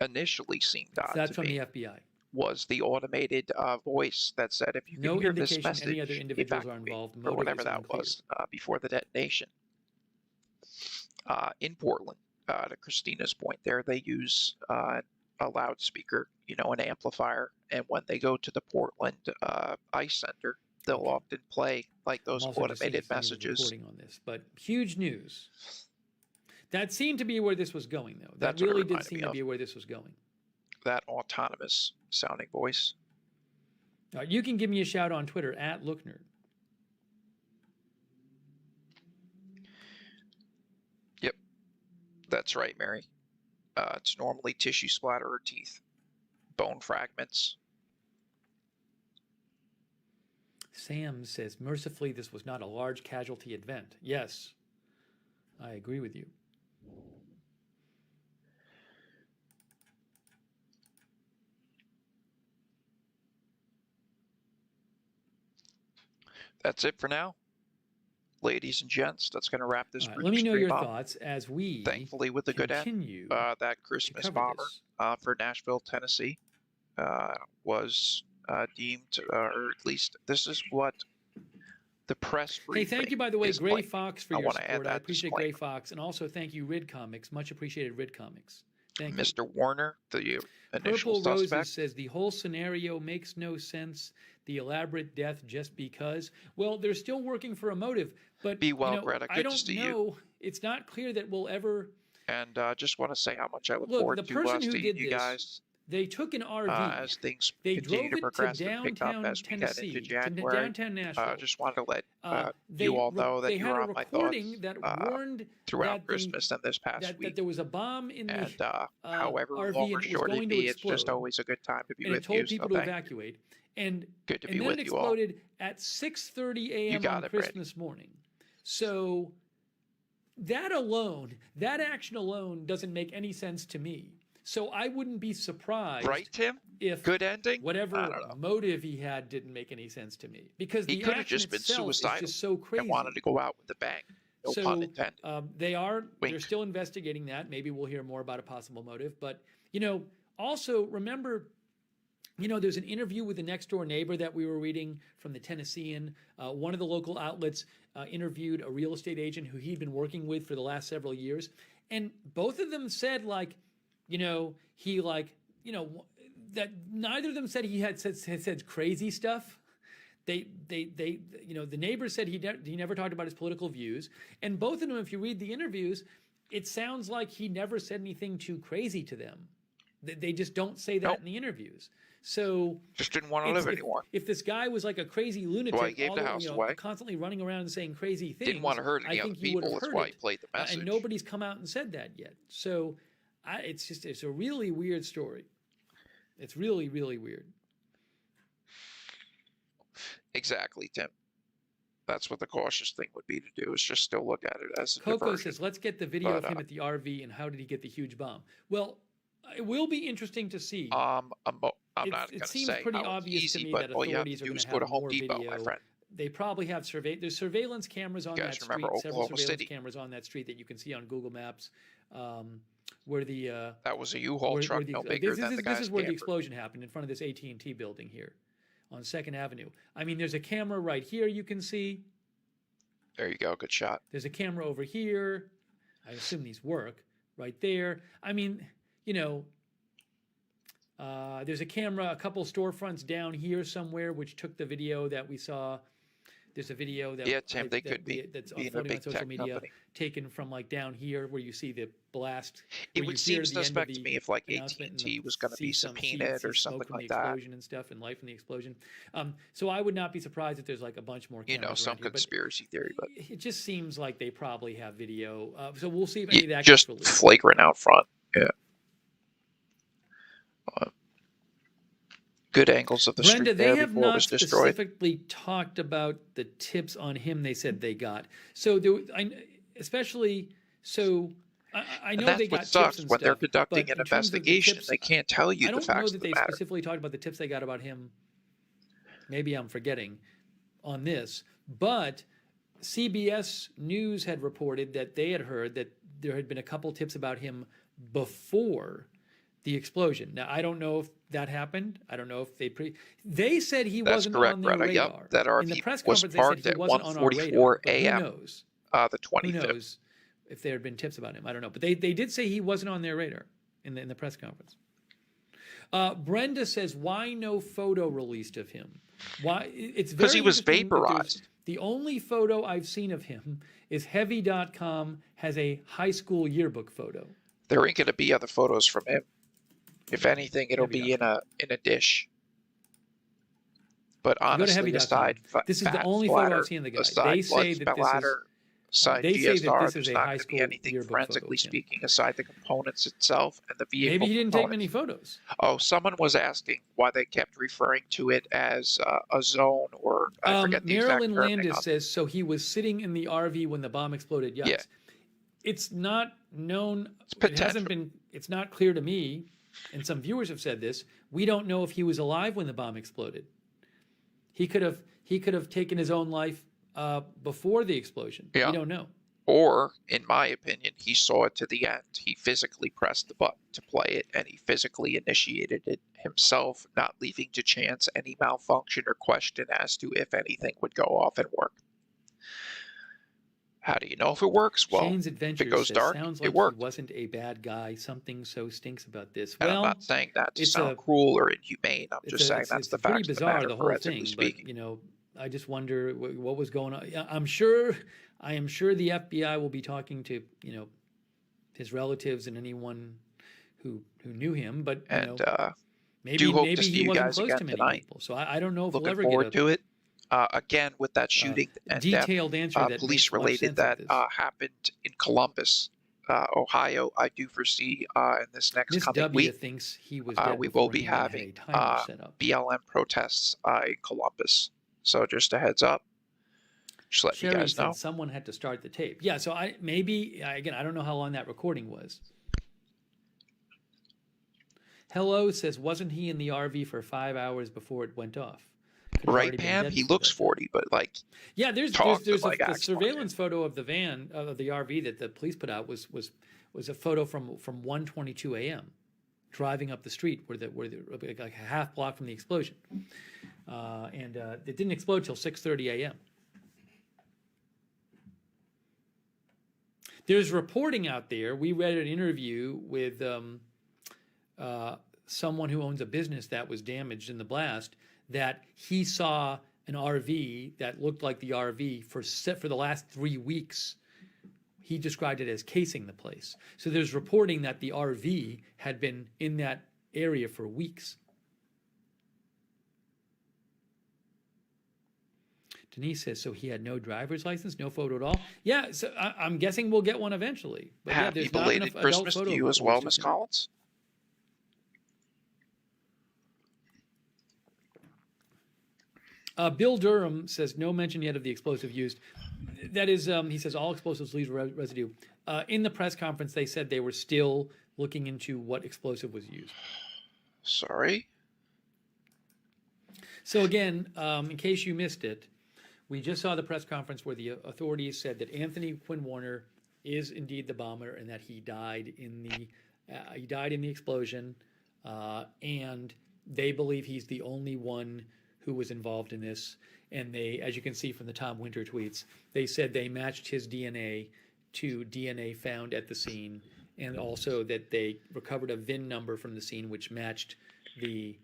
initially seemed odd That's to from me the FBI. was the automated voice that said, if you can hear this indication message, any other individuals are evacuate, involved. or Motive whatever is that unclear. was before the detonation. In Portland, to Christina's point there, they use a loudspeaker, an amplifier, and when they go to the Portland ICE Center, they'll often play like those I'm also just seeing automated if anyone's messages. reporting on this, but huge news. That seemed to be where this was going, though. That That's what it really did reminded seem me to of. be where this was going. That autonomous sounding voice. All right, you can give me a shout on Twitter at Looknerd. That's right, Mary. It's normally tissue splatter or teeth, bone fragments. Sam says, mercifully, this was not a large casualty event. Yes, I agree with you. That's it for now. Ladies and gents, that's going to wrap this. Right, let me know your thoughts as we thankfully with a good end. That Christmas bomber for Nashville, Tennessee was deemed, or at least this is what the press briefing. Hey, thank you, by the way, Gray like. Fox, for your support. I appreciate Gray Fox. And also thank you, Rid Comics. Much appreciated, Rid Comics. Thank Mr. you. Warner, the initial Purple suspect. Roses says, the whole scenario makes no sense. The elaborate death just because. Well, they're still working for a motive. But be well, you know, Greta. Good I don't to see know. you. It's not clear that we'll ever. And just want to say how much I look forward to seeing you guys. They took an RV. As things they continue drove to progress it to and pick up downtown as we head Tennessee, into January. to downtown Nashville. Just wanted to let you all know that you were on my thoughts that warned throughout Christmas and this past week. That there was a bomb in and, the however RV long or and it was short going it to be, explode. it's just always a good time to be and with it told you. people So to evacuate. And good to be then with it you all. exploded at 6:30 a.m. on Christmas morning. So that action alone doesn't make any sense to me. So I wouldn't be surprised, right, Tim? If good ending, whatever motive he had didn't make any sense to me, because he the could have action just been itself is suicidal just so crazy. and wanted to go out with a bang. No pun intended. They're still investigating that. Maybe we'll hear more about a possible motive. But also remember, there's an interview with the next door neighbor that we were reading from the Tennessean. One of the local outlets interviewed a real estate agent who he'd been working with for the last several years, and both of them said that neither of them said he had said crazy stuff. The neighbor said he never talked about his political views, and both of them, if you read the interviews, it sounds like he never said anything too crazy to them. They just don't say that in the interviews. So just didn't want to live anymore. If this guy was like a crazy lunatic, he gave the house away. Constantly running around and saying crazy things, didn't want to hurt any other people. That's why he played the message. And nobody's come out and said that yet. So it's a really weird story. It's really, really weird. Exactly, Tim. That's what the cautious thing would be to do, is just still look at it as a Coco diversion. says, let's get the video of him at the RV and how did he get the huge bomb. Well, it will be interesting to see. I'm not going to say it seems pretty obvious to me that authorities are going to have more video. My friend. They probably have there's surveillance cameras on that street, several surveillance cameras on that street that you can see on Google Maps. Where the that was a U-Haul truck, no bigger than the guy's This is where the explosion happened, in front of this AT&T building here on 2nd Avenue. I mean, there's a camera right here you can see. There you go, good shot. There's a camera over here. I assume these work right there. I mean, there's a camera, a couple storefronts down here somewhere, which took the video that we saw. There's a video that Tim, they could be that's being floating a big on social media, company. Taken from like down here where you see the blast. It would seem suspect to me if like AT&T was going to be subpoenaed or something like that. Explosion and stuff, and life in the explosion. So I would not be surprised if there's like a bunch more cameras some here, conspiracy theory, but it just seems like they probably have video. So we'll see if any of that just gets released. flagrant out front. Yeah. Good angles of the Brenda, street there they have before it not was destroyed. specifically talked about the tips on him they said they got. So there, I know that's they got what sucks. tips and When they're stuff, conducting but an in terms of the investigation, tips, they can't tell you the facts I don't know of that the they matter. specifically talked about the tips they got about him. Maybe I'm forgetting on this, but CBS News had reported that they had heard that there had been a couple tips about him before the explosion. Now, I don't know if that happened. I don't know if they said he wasn't on their radar. Yep, that RV in the press was conference, they said parked he at wasn't on our radar. 1:44 a.m. Who knows? The 25th. Who knows if there had been tips about him? I don't know. But they did say he wasn't on their radar in the press conference. Brenda says, why no photo released of him? Why? It's because he was interesting that vaporized. The only photo I've seen of him is Heavy.com has a high school yearbook photo. There ain't going to be other photos from him. If anything, it'll be in a dish. But honestly, aside, this is the only photo I've seen of the guy. They say that this is Aside They say that GSR, this is there's a not high going to be school anything yearbook forensically photo, Tim. speaking aside the components itself and the vehicle. Maybe he didn't take components. many photos. Oh, someone was asking why they kept referring to it as a zone, or I forget the exact Marilyn term. Landis says, so he was sitting in the RV when the bomb exploded. Yes. Yeah. It's not known. It hasn't been, it's not clear to me, and some viewers have said this. We don't know if he was alive when the bomb exploded. He could have taken his own life before the explosion. Yeah. We don't know. Or, in my opinion, he saw it to the end. He physically pressed the button to play it, and he physically initiated it himself, not leaving to chance any malfunction or question as to if anything would go off and work. How do you know if it works? Well, Shane's if Adventures it goes says, dark, sounds it like worked. he wasn't a bad guy. Something so stinks about this. And Well, I'm not saying that to it's sound cruel or inhumane. I'm just saying that's it's the pretty facts of the bizarre, matter, the whole forensically thing. speaking. But, you know, I just wonder what was going on. I am sure the FBI will be talking to, you know, his relatives and anyone who knew him. But, you know, maybe he wasn't close to many people. So I don't know if we'll ever forward get to it. Again, with that shooting and detailed answer that police makes much related sense that of this. happened in Columbus, Ohio. I do foresee in this next Miss coming W week, thinks he was dead we before will be he even had having a timer set up. BLM protests in Columbus. So just a heads up. Just let you Sherry guys know. said someone had to start the tape. Yeah, so again, I don't know how long that recording was. Hello says, wasn't he in the RV for 5 hours before it went off? Could have Right, already been Pam? dead He before looks 40, but like, yeah, there's talks a like acts surveillance photo of the van of the RV that the police put out was a photo from 1:22 a.m. driving up the street where like a half block from the explosion, and it didn't explode till 6:30 a.m. There's reporting out there. We read an interview with someone who owns a business that was damaged in the blast, that he saw an RV that looked like the RV for the last 3 weeks. He described it as casing the place. So there's reporting that the RV had been in that area for weeks. Denise says, so he had no driver's license, no photo at all? Yeah, so I'm guessing we'll get one eventually. But yeah, happy there's not belated enough Christmas adult to photo you as well, reports Miss yet. Collins. Bill Durham says, no mention yet of the explosive used. That is, he says, all explosives leave residue. In the press conference, they said they were still looking into what explosive was used. Sorry. So again, in case you missed it, we just saw the press conference where the authorities said that Anthony Quinn Warner is indeed the bomber and that he died in the explosion, and they believe he's the only one who was involved in this. And they, as you can see from the Tom Winter tweets, they said they matched his DNA to DNA found at the scene, and also that they recovered a VIN number from the scene which matched the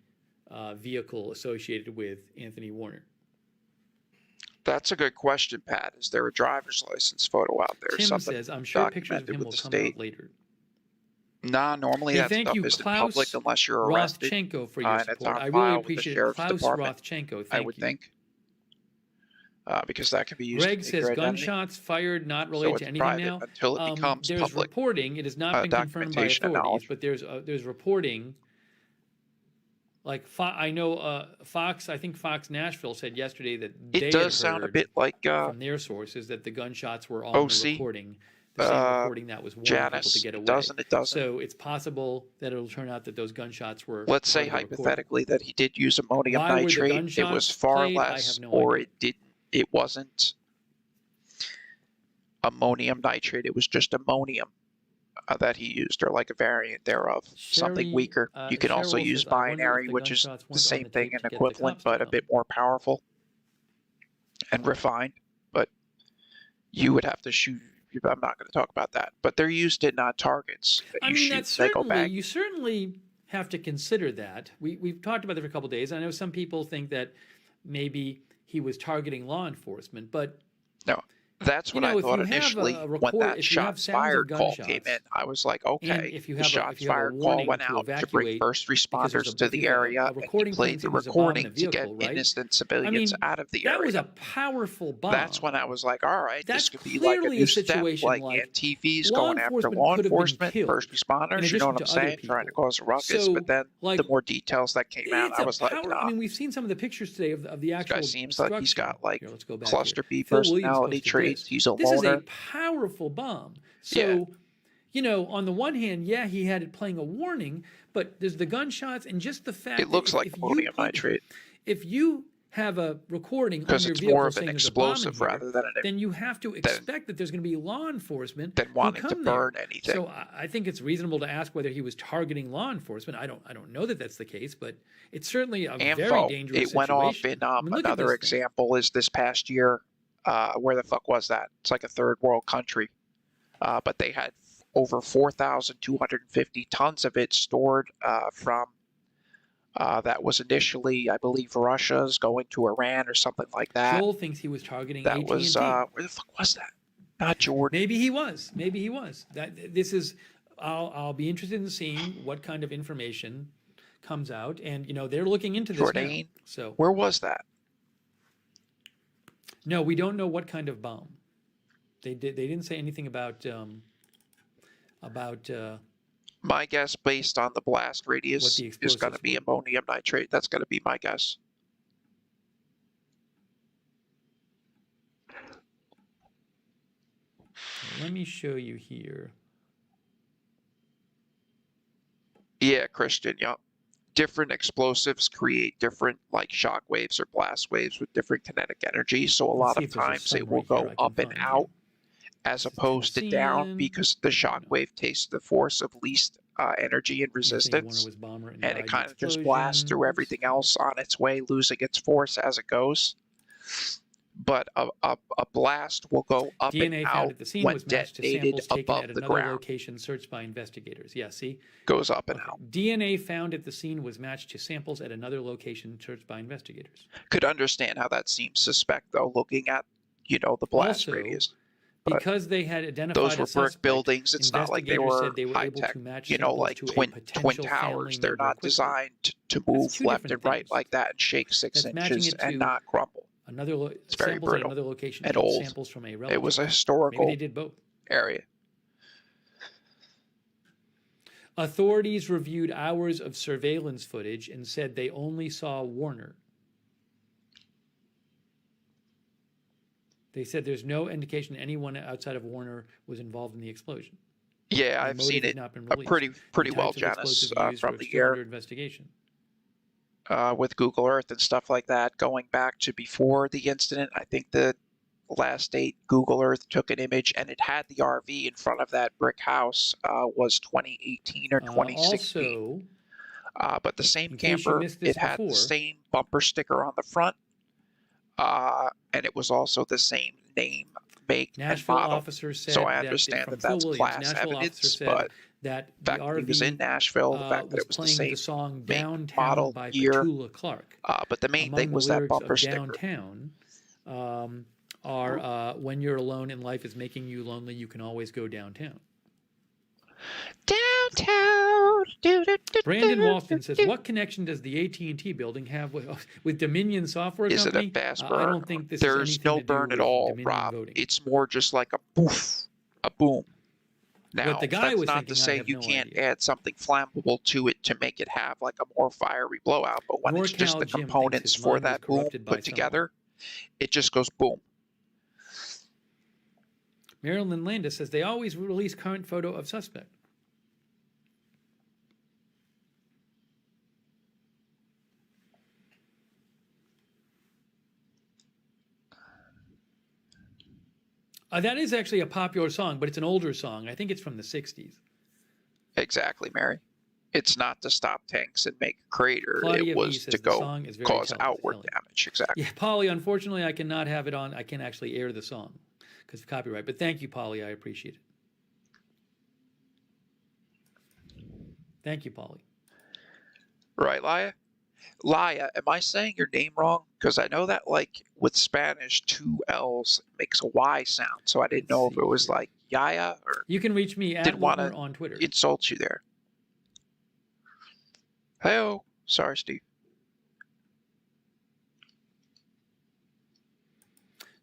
vehicle associated with Anthony Warner. That's a good question, Pat. Is there a driver's license photo out there? Tim Something says, I'm sure pictures of documented him with will the come state? out later. Nah, normally Hey, that thank stuff you, isn't Klaus public unless you're arrested. Rothchenko, for your and it's support. on I file really with the appreciate it. sheriff's Klaus department, Rothchenko, I thank would you. think. Because that can be used Greg to says your identity. gunshots fired not So related it's to anything private now. until it becomes There's public. reporting. It has not been confirmed by Documentation and authorities, knowledge. but there's reporting. Like I know Fox, I think Fox Nashville said yesterday that they It had does sound a heard bit like from their sources that the gunshots were on OC, the recording. The same recording that was warning Janice. people to get It away. doesn't. So it's possible that it'll turn out that those gunshots were. Let's say part of the recording. hypothetically that he did use ammonium Why were the nitrate. It gunshots was far played? I less, have no or idea. it wasn't ammonium nitrate. It was just ammonium that he used, or like a variant thereof, something Sherry, weaker. You can also Cheryl use says, I wonder if binary, the which is gunshots the weren't on same the thing tape and to get the equivalent, cops to but a come. bit more powerful and refined. But you would have to shoot. I'm not going to talk about that. But they're used in targets. That I you mean, shoot, that's they go certainly, back. you certainly have to consider that. We've talked about it for a couple of days. I know some people think that maybe he was targeting law enforcement, but No, That's what I thought initially when that shots fired call came in. I was like, okay, the shots fired call went out to bring first responders to the area, and he played the recording to get innocent civilians out of the area. That was a powerful bomb. That's when I was like, all right, this could be like a new step, like NTV's going after law enforcement, first responders, you know what I'm saying, trying to cause a ruckus. But then the more details that came out, I was like, nah. I mean, we've seen some of the pictures today of the actual. This guy seems like he's got like cluster B personality traits. He's a loner. This is a powerful bomb. So, on the one hand, he had it playing a warning, but there's the gunshots and just the fact it looks like ammonium nitrate. If you have a recording because on your it's vehicle more of saying an there's a bomb explosive here, rather than then you have to expect that there's going to be law enforcement than wanting to burn there. anything. So I think it's reasonable to ask whether he was targeting law enforcement. I don't know that that's the case, but it's certainly a very dangerous situation. It went off in another example is this past year. Where the fuck was that? It's like a third world country, but they had over 4,250 tons of it stored from. That was initially, I believe, Russia's going to Iran or something like that. Joel thinks he was targeting that AT&T. was where the fuck was that? Not Jordan. Maybe he was. This is. I'll be interested in seeing what kind of information comes out, and they're looking into this Jordan. now. So where was that? No, we don't know what kind of bomb. They didn't say anything about. My guess, based on the blast radius, is going to be ammonium nitrate. That's going to be my guess. Let me show you here. Yeah, Christian. Yeah, different explosives create different shock waves or blast waves with different kinetic energy. So a lot of times it will go up and out as opposed to down because the shock wave takes the force of least energy and resistance, and it kind of just blasts through everything else on its way, losing its force as it goes. But a blast will go up DNA and found out at the scene when was matched to detonated samples taken above at the another ground. location searched by investigators. Yeah, see? Goes up and out. DNA found at the scene was matched to samples at another location searched by investigators. Could understand how that seems suspect, though, looking at, the blast radius. But because they had identified those were brick buildings. It's not like they were high tech, like twin towers. They're not designed to move left and right like that and shake 6 inches and not crumble. It's very brutal. Another location and old. Samples from a relative. It was a historical Maybe they did both. area. Authorities reviewed hours of surveillance footage and said they only saw Warner. They said there's no indication anyone outside of Warner was involved in the explosion. Yeah, I've seen it pretty well, Janice, from the air. Investigation. With Google Earth and stuff like that, going back to before the incident, I think the last date Google Earth took an image and it had the RV in front of that brick house was 2018 or 2016. But the same camper, it had the same bumper sticker on the front, and it was also the same name, make, Nashville and model. officers said so I understand that that's class evidence, but that the fact that it was in Nashville, the fact that it was the same song make, Downtown model, by year. Petula Clark. But the main thing was that bumper sticker. Downtown are when you're alone and life is making you lonely, you can always go downtown. Downtown. Brandon Walston says, "What connection does the AT&T building have with Dominion Software Is Company?" Is it a fast burn? I don't think this There's is no anything to do burn at with all, Dominion Rob. voting. It's more just like a poof, a boom. Now, What the guy that's was not thinking, to I say have you no can't idea. add something flammable to it to make it have like a more fiery blowout. But when it's just NorCal the Jim thinks components his for mind was that boom corrupted by put together, it just goes boom. Marilyn Landis says they always release current photo of suspect. That is actually a popular song, but it's an older song. I think it's from the 60s. Exactly, Mary. It's not to stop tanks and make a crater. Claudia It V was says to the go song is very cause outward damage. Exactly. Yeah, Polly, unfortunately, I cannot have it on. I can't actually air the song because of copyright. But thank you, Polly. I appreciate it. Thank you, Polly. Right, Laia? Laya, am I saying your name wrong? Because I know that, like, with Spanish, 2 L's makes a Y sound. So I didn't know if it was like Yaya or. You can reach me at Didn't want Wilmer to on Twitter. insult you there. Hey-oh. Sorry, Steve.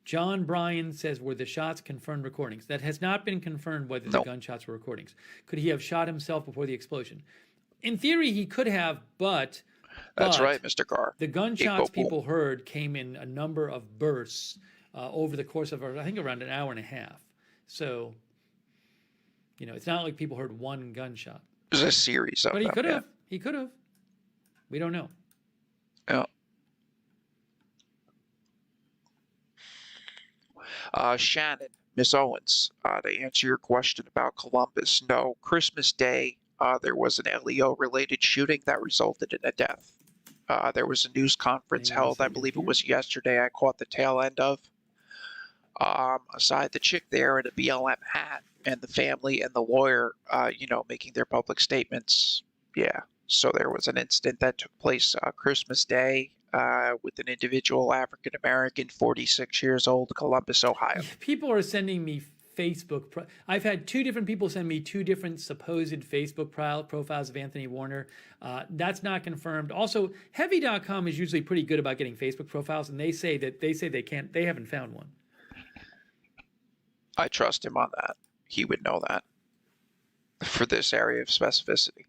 John Bryan says, were the shots confirmed recordings? That has not been confirmed whether the gunshots were recordings. Could he have shot himself before the explosion? In theory, he could have, but... That's right, Mr. Carr. The gunshots people heard came in a number of bursts over the course of, I think, around an hour and a half. So, you know, it's not like people heard one gunshot. There's a series of them. But he could have. Yeah. He could have. We don't know. Yeah. Shannon, Miss Owens, to answer your question about Columbus, no, Christmas Day, there was an LEO-related shooting that resulted in a death. There was a news conference held, I believe it was yesterday, I caught the tail end of. Aside the chick there in a BLM hat and the family and the lawyer, you know, making their public statements, yeah. So there was an incident that took place Christmas Day with an individual, African-American, 46 years old, Columbus, Ohio. People are sending me Facebook. I've had two different people send me two different supposed Facebook profiles of Anthony Warner. That's not confirmed. Also, Heavy.com is usually pretty good about getting Facebook profiles, and they say they haven't found one. I trust him on that. He would know that for this area of specificity.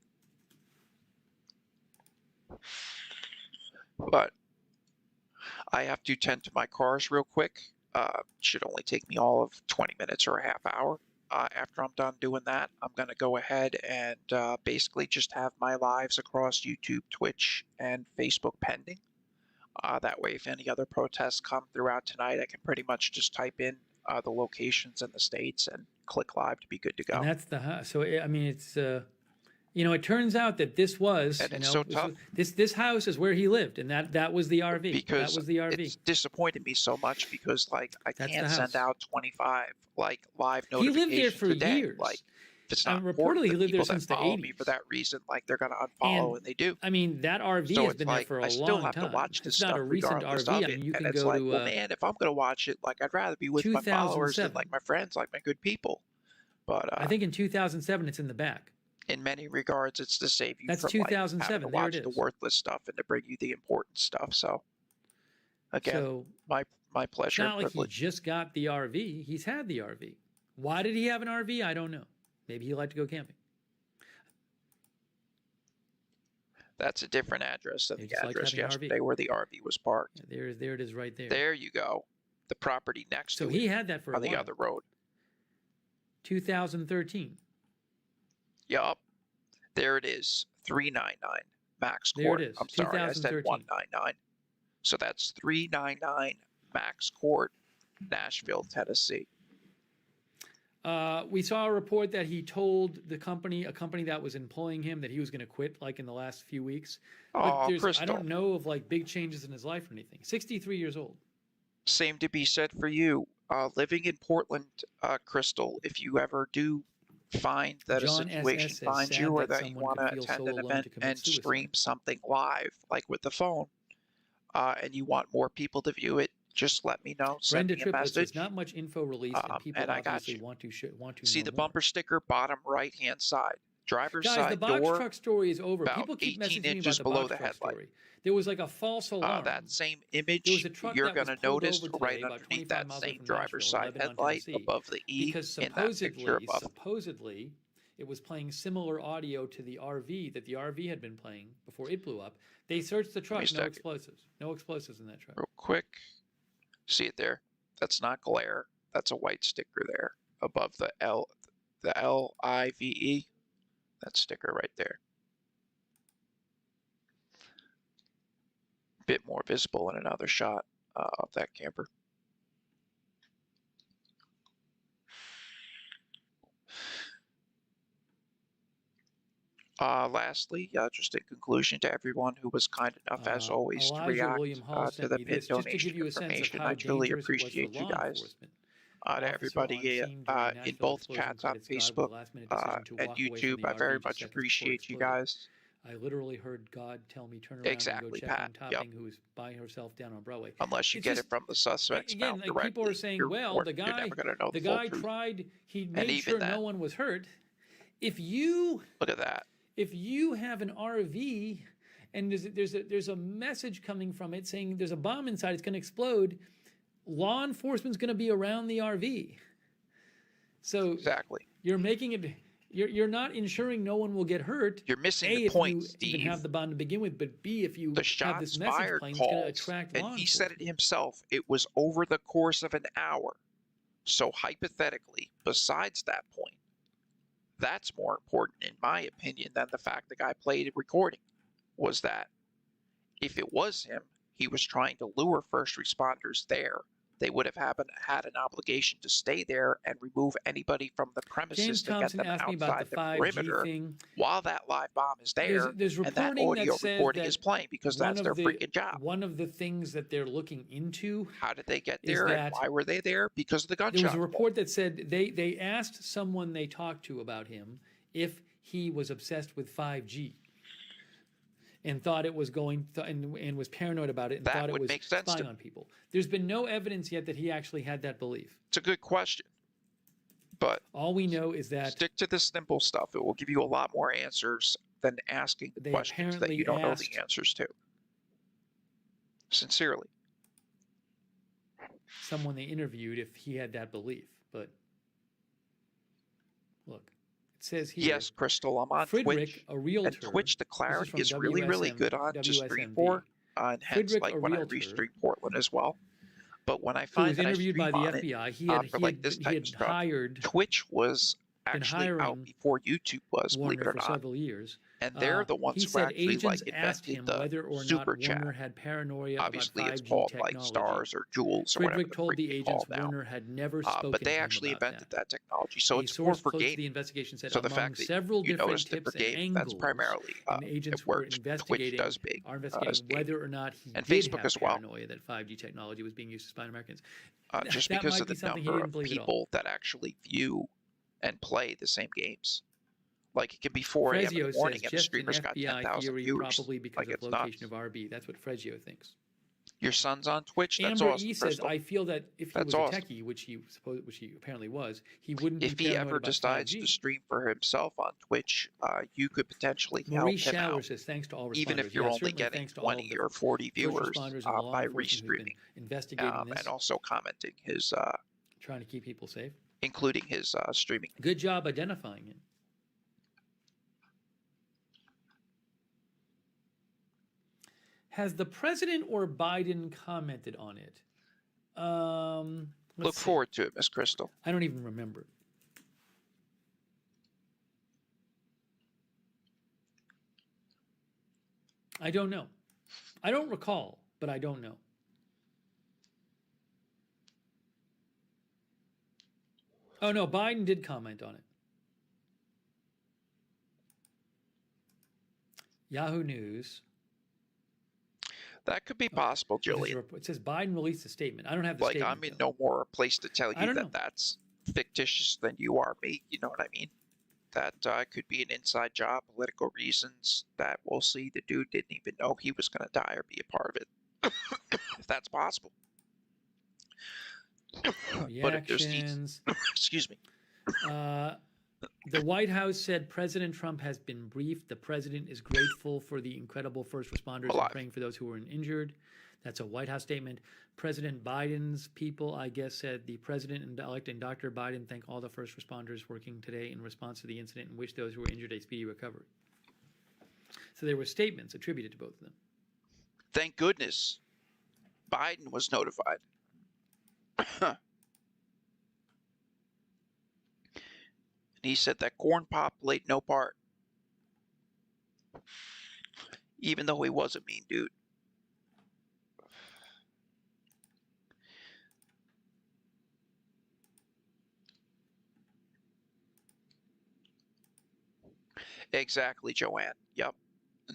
But I have to tend to my cars real quick. Should only take me all of 20 minutes or a half hour. After I'm done doing that, I'm going to go ahead and basically just have my lives across YouTube, Twitch, and Facebook pending. That way, if any other protests come throughout tonight, I can pretty much just type in the locations and the states and click live to be good to go. And that's the so I mean it's you know, it turns out that this was, and it's so tough. This house is where he lived, and that was the RV. Because that was the RV. It's disappointed me so much because like I can't send out 25 like live notifications. He lived there for today. years. Like if it's not reportedly he lived there since the 80s. Me for that reason, like they're gonna unfollow, and they do. I mean, that RV so has been there for a long time. I still have to watch this it's stuff not a recent RV. I mean, you and can it's go like, to. Well, man, if I'm gonna watch it, like I'd rather be with my followers and like my friends, like my good people. But I think in 2007 it's in the back. In many regards, it's to save you That's from 2007. like, having to watch the worthless stuff and to bring you the important stuff. So, again, my pleasure. It's not like he just got the RV. He's had the RV. Why did he have an RV? I don't know. Maybe he liked to go camping. That's a different address than the address yesterday where the RV was parked. Yeah, there it is right there. There you go. The property next to it. So he had that for on the other road. 2013. Yup. There it is. 399 Max Court. There it is. I'm sorry, I said 199. So that's 399 Max Court, Nashville, Tennessee. We saw a report that he told a company that was employing him that he was going to quit like in the last few weeks. But I don't know of like big changes in his life or anything. 63 years old. Same to be said for you. Living in Portland, Crystal, if you ever do find that John a situation finds you or that you want to attend an event and stream something live, like with the phone, and you want more people to view it, just let me know. Send Brenda me a Triplett message. There's not much info released, and people obviously want to see the bumper sticker bottom right-hand side. Driver's Guys, side the box door, truck story is over. about People keep 18 messaging me inches about below the the box truck headlight. story. There was like a false alarm. That same image, there was a truck you're going to notice right underneath that same driver's side headlight above the E because in that picture above. supposedly it was playing similar audio to the RV that the RV had been playing before it blew up. They searched the truck, no explosives. No explosives in that truck. Real quick. See it there? That's not glare. That's a white sticker there above the LIVE. That sticker right there. Bit more visible in another shot of that camper. Lastly, just in conclusion to everyone who was kind enough, as always, to react to the pin donation information, I truly appreciate you guys. To everybody in both chats on Facebook and YouTube, I very much appreciate you guys. I literally heard God tell me turn around Exactly, and go check Pat. on Topping, who was by herself down on Broadway. Unless you It's get just, it from the suspect's again, mouth like directly, people are saying, well, the you're guy, never going to know the full guy truth. tried, he And made even sure that, no one was hurt. If you look at that. If you have an RV and there's a message coming from it saying there's a bomb inside, it's going to explode, law enforcement's going to be around the RV. So exactly, you're making it. You're not ensuring no one will get hurt. You're missing A, the if point, you Steve. even have the bomb to begin with, but B, if you The have shots this message fired playing, it's going to calls, attract and law he enforcement. said it himself. It was over the course of an hour. So hypothetically, besides that point, that's more important, in my opinion, than the fact the guy played a recording, was that if it was him, he was trying to lure first responders there. They would have had an obligation to stay there and remove anybody from the premises James to get Thompson them asked me about outside the the 5G perimeter thing. while that live bomb is there, There's and that reporting audio that says recording that is playing because one that's of their the- freaking job. One of the things that they're looking into. How did they get is there, and that why were they there? Because of the gunshot. There was a report that said they asked someone they talked to about him if he was obsessed with 5G and thought it was going and was paranoid about it and That thought it would was make sense to spying me. on people. There's been no evidence yet that he actually had that belief. It's a good question, but all we know is that stick to the simple stuff. It will give you a lot more answers than asking They questions that you apparently don't know asked- the answers to. Sincerely. someone they interviewed if he had that belief. But look, it says here. Yes, Crystal, I'm on Friedrich, Twitch. a realtor. And Twitch, the clarity from is really, really good on to stream for. And hence, Friedrich, like a when I realtor, restream Portland as well. But when I who find was that I interviewed stream by the on it, FBI, for like this type of stuff, hired Twitch was actually out hiring before YouTube was, believe Warner it or for not. several years. And they're the ones he who said actually agents like asked invented him the whether or not super chat. Warner had paranoia Obviously, about 5G it's called technology. like Stars or Jewels or whatever Friedrich the told freak the they call agents it now. Warner had never spoken But they to him actually about invented that technology, so A it's more source for close to gaming. the investigation said So the among fact that several you different noticed it for tips and gaming, that's angles, primarily and agents it were works. investigating, Twitch does big, are investigating whether or not he and did Facebook have as well. paranoia that 5G technology was being used to spy on Americans. Just that because might of be the something he number didn't of believe at all. people that actually view and play the same games. Like it can be 4 a.m. in Frezio the morning says and the just an streamer's got FBI 10,000 theory, viewers. probably because Like of it's location nuts. of RB. That's what Frezio thinks. Your son's on Twitch? That's Amber awesome, E says, Crystal. I feel that if he That's was awesome. a techie, which he apparently was, he wouldn't If be he paranoid ever about decides 5G. to stream for himself on Twitch, you could potentially Marie help him Shower out. says, thanks to all responders. Even if you're Yeah, only certainly getting thanks to all of 20 the or 40 first viewers responders and law by enforcement who've been restreaming, investigating this, and also commenting his, trying to keep people safe. including his streaming. Good job identifying it. Has the president or Biden commented on it? Look forward to it, Miss Crystal. I don't even remember. I don't know. I don't recall, but I don't know. Oh, no, Biden did comment on it. Yahoo News. That could be possible, Jillian. It says Biden released a statement. I don't have the Like, statement. I'm in no more a place to tell I you don't that know. that's fictitious than you are me. You know what I mean? That could be an inside job, political reasons that we'll see. The dude didn't even know he was going to die or be a part of it. If that's possible. But if there's Reactions. excuse me. The White House said President Trump has been briefed. The president is grateful for the incredible first responders and praying for those who were injured. That's a White House statement. President Biden's people, I guess, said the president-elect and Dr. Biden thank all the first responders working today in response to the incident and wish those who were injured a speedy recovery. So there were statements attributed to both of them. Thank goodness Biden was notified. And he said that Corn Pop played no part. Even though he was a mean dude. Exactly, Joanne. Yep.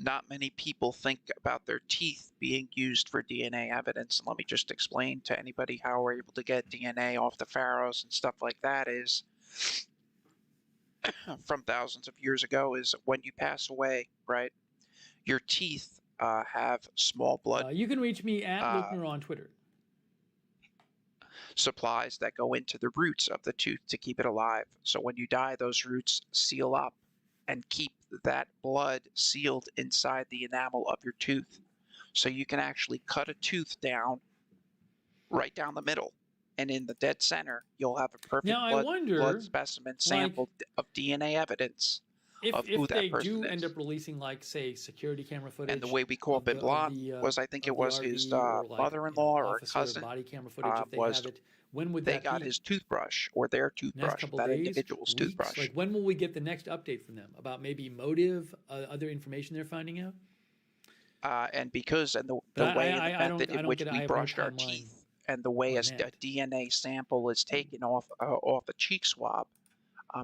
Not many people think about their teeth being used for DNA evidence. And let me just explain to anybody how we're able to get DNA off the pharaohs and stuff like that is from thousands of years ago is when you pass away, right? your teeth have small blood You can reach me at Luckner on Twitter. supplies that go into the roots of the tooth to keep it alive. So when you die, those roots seal up and keep that blood sealed inside the enamel of your tooth. So you can actually cut a tooth down, right down the middle, and in the dead center, you'll have a perfect blood specimen sample of DNA evidence of who that person is. If they do end up releasing, like, say, security camera footage, and the way we caught Bin Laden was, I think it was his mother-in-law or cousin. Body camera footage, if they have it. When would they got his toothbrush or their toothbrush, that days, individual's weeks? toothbrush. Like, when will we get the next update from them about maybe motive, other information they're finding out? And because the way and the method in which we brushed our teeth and the way a DNA sample is taken off a cheek swab,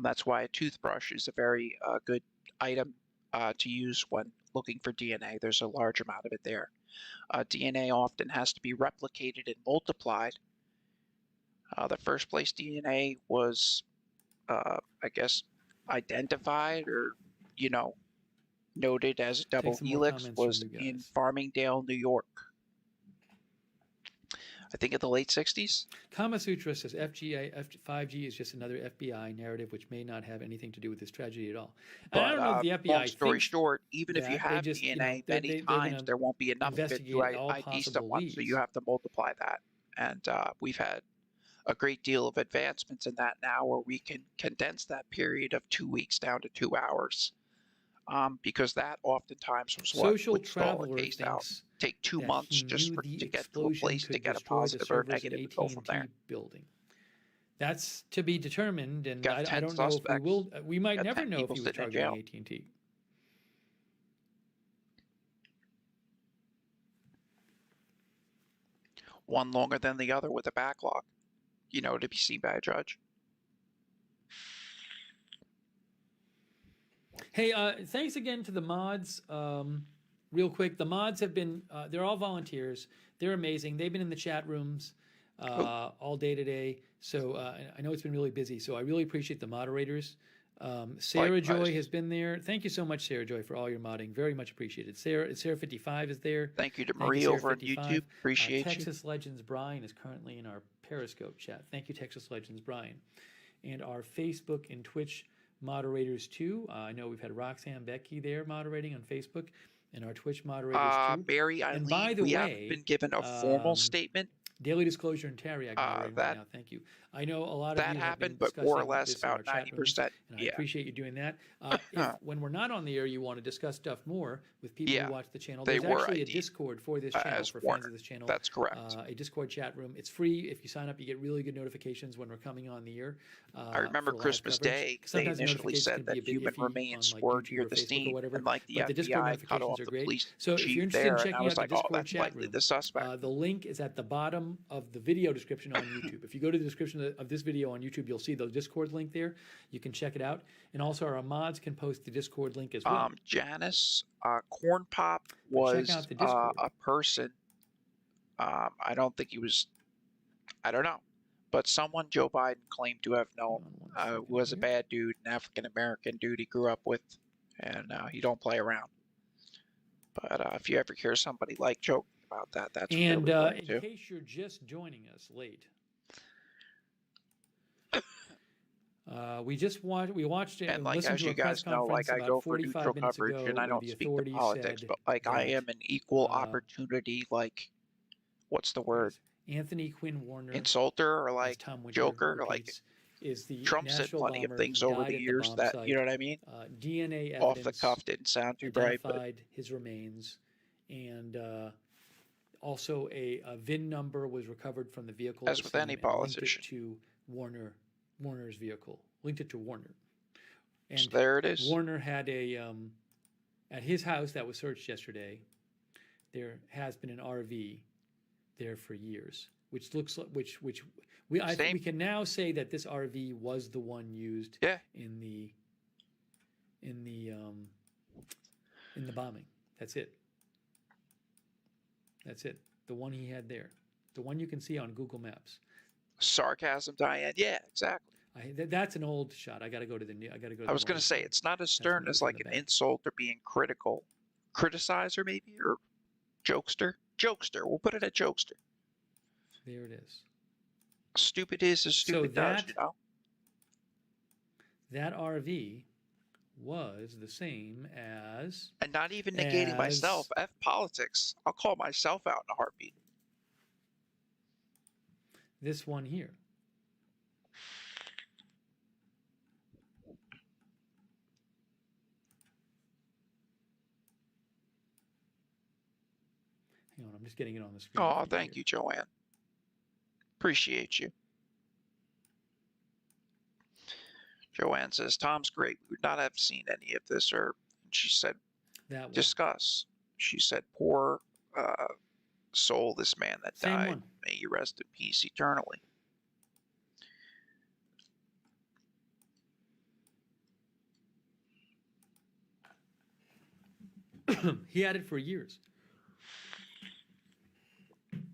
that's why a toothbrush is a very good item to use when looking for DNA. There's a large amount of it there. DNA often has to be replicated and multiplied. The first place DNA was, I guess, identified or, noted as a double helix was in Farmingdale, New York. I think in the late 60s. Kama Sutra says 5G is just another FBI narrative which may not have anything to do with this tragedy at all. But, I don't know if the FBI long story short, even if you have DNA, many times there won't be enough of it to ID someone, so you have to multiply that. And we've had a great deal of advancements in that now, where we can condense that period of 2 weeks down to 2 hours. Because that oftentimes was what would stall a case out. Take 2 months just to get to a place to get a positive or negative and go from there. Building. That's to be determined, and I don't know if we will. We might never know if he was targeting AT&T. One longer than the other with a backlog, to be seen by a judge. Hey, thanks again to the mods. Real quick, the mods have been, they're all volunteers. They're amazing. They've been in the chat rooms all day today. So I know it's been really busy. So I really appreciate the moderators. Sarah Joy has been there. Thank you so much, Sarah Joy, for all your modding. Very much appreciated. Sarah55 is there. Thank you to Marie over on YouTube. Appreciate you. Texas Legends Brian is currently in our Periscope chat. Thank you, Texas Legends Brian. And our Facebook and Twitch moderators too. I know we've had Roxanne Becky there moderating on Facebook, and our Twitch moderators too. Barry, and by the way, haven't been given a formal statement. Daily Disclosure and Terry, right now. Thank you. I know a lot of that you happened, have but been more or less about 90%. And I appreciate you doing that. If, when we're not on the air, you want to discuss stuff more with people who watch the channel. There's actually a Discord for this channel, for fans of this channel. That's correct. A Discord chat room. It's free. If you sign up, you get really good notifications when we're coming on the air. I remember Christmas Day, they initially said that human remains were near the scene, and like the FBI cut off the police so if you're interested in checking out the Discord chat room, the suspect. The link is at the bottom of the video description on YouTube. If you go to the description of this video on YouTube, you'll see the Discord link there. You can check it out. And also our mods can post the Discord link as well. Janice Corn Pop was a person. I don't think he was, I don't know. But someone Joe Biden claimed to have known was a bad dude, an African-American dude he grew up with. And he don't play around. But if you ever hear somebody like joking about that, that's and really in case you're just joining us late, we watched it and like as you guys know, like I go for neutral coverage and I don't speak to politics, but like I am an equal opportunity, like what's the word? Anthony Quinn Warner, insulter or like joker or like is the Trump said plenty of things over the years that you know what I mean. DNA evidence off the cuff didn't sound too bright, but his remains, and also a VIN number was recovered from the vehicle. As with any politician, to Warner's vehicle, linked it to Warner, and so there it is. Warner had a at his house that was searched yesterday. There has been an RV there for years, which looks like I think we can now say that this RV was the one used in the bombing. That's it. That's it. The one he had there, the one you can see on Google Maps. Sarcasm, Diane. Yeah, exactly. That's an old shot. I got to go to the new. I got to go. I was going to say it's not as stern as like an insult or being critical. criticizer, maybe, or jokester. Jokester. We'll put it at jokester. There it is. Stupid is as stupid does, you know? That RV was the same as... And not even negating myself. F politics. I'll call myself out in a heartbeat. This one here. Hang on, I'm just getting it on the screen. Oh, thank you, Joanne. Appreciate you. Joanne says, Tom's great. We would not have seen any of this. Or she said, discuss. She said, poor soul, this man that died. May he rest in peace eternally. He had it for years.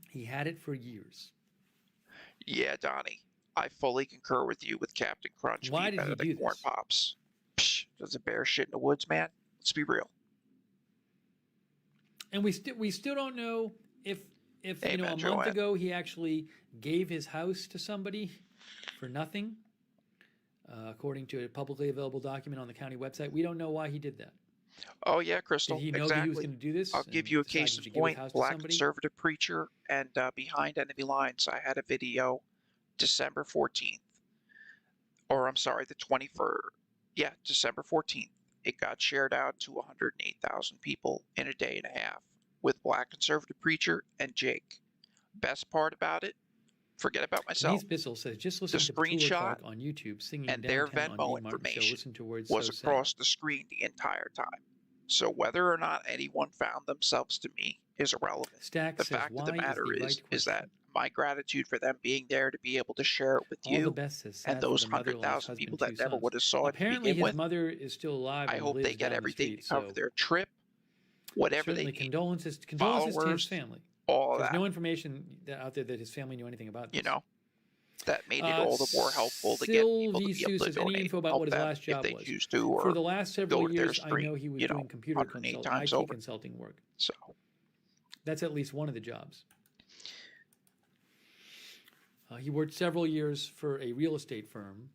He had it for years. Yeah, Donnie. I fully concur with you with Captain Crunch. Why did he do Corn this? Pops. Psh, does a bear shit in the woods, man? Let's be real. And we still don't know if Amen, a month Joanne. ago he actually gave his house to somebody for nothing, according to a publicly available document on the county website. We don't know why he did that. Oh yeah, Crystal. Did he know exactly. that he was going to do this? I'll give you a case in point. Black conservative preacher and behind enemy lines. I had a video, December 14th, or I'm sorry, the 21st. Yeah, December 14th. It got shared out to 108,000 people in a day and a half with black conservative preacher and Jake. Best part about it, forget about myself. Denise Bissell says, just listen The to screenshot Clark on YouTube singing and their downtown on Venmo Dean Martin Show. information Listen to words was so across the screen the entire time. So whether or not anyone found themselves to me is irrelevant. Stack the says, fact of the "Why is matter the right is that my gratitude for them being there to be able to share it with All the you best says, and sad for those the mother, lost 100,000 husband, people 2 that never sons. would have saw it to Apparently begin his with. mother is still alive. I and hope lives they get down the everything street, to cover so their trip, whatever certainly they need. condolences to his Followers, family. all of There's that. no information out there that his family knew anything about this. You know, that made it all the more helpful to get people to be Sylvie able to says, any donate, info about help what his them last job if they was? choose to, or For the last several go to their years, I stream, know he was you know, doing computer 108 consult, times IT over. consulting work. So that's at least one of the jobs. He worked several years for a real estate firm.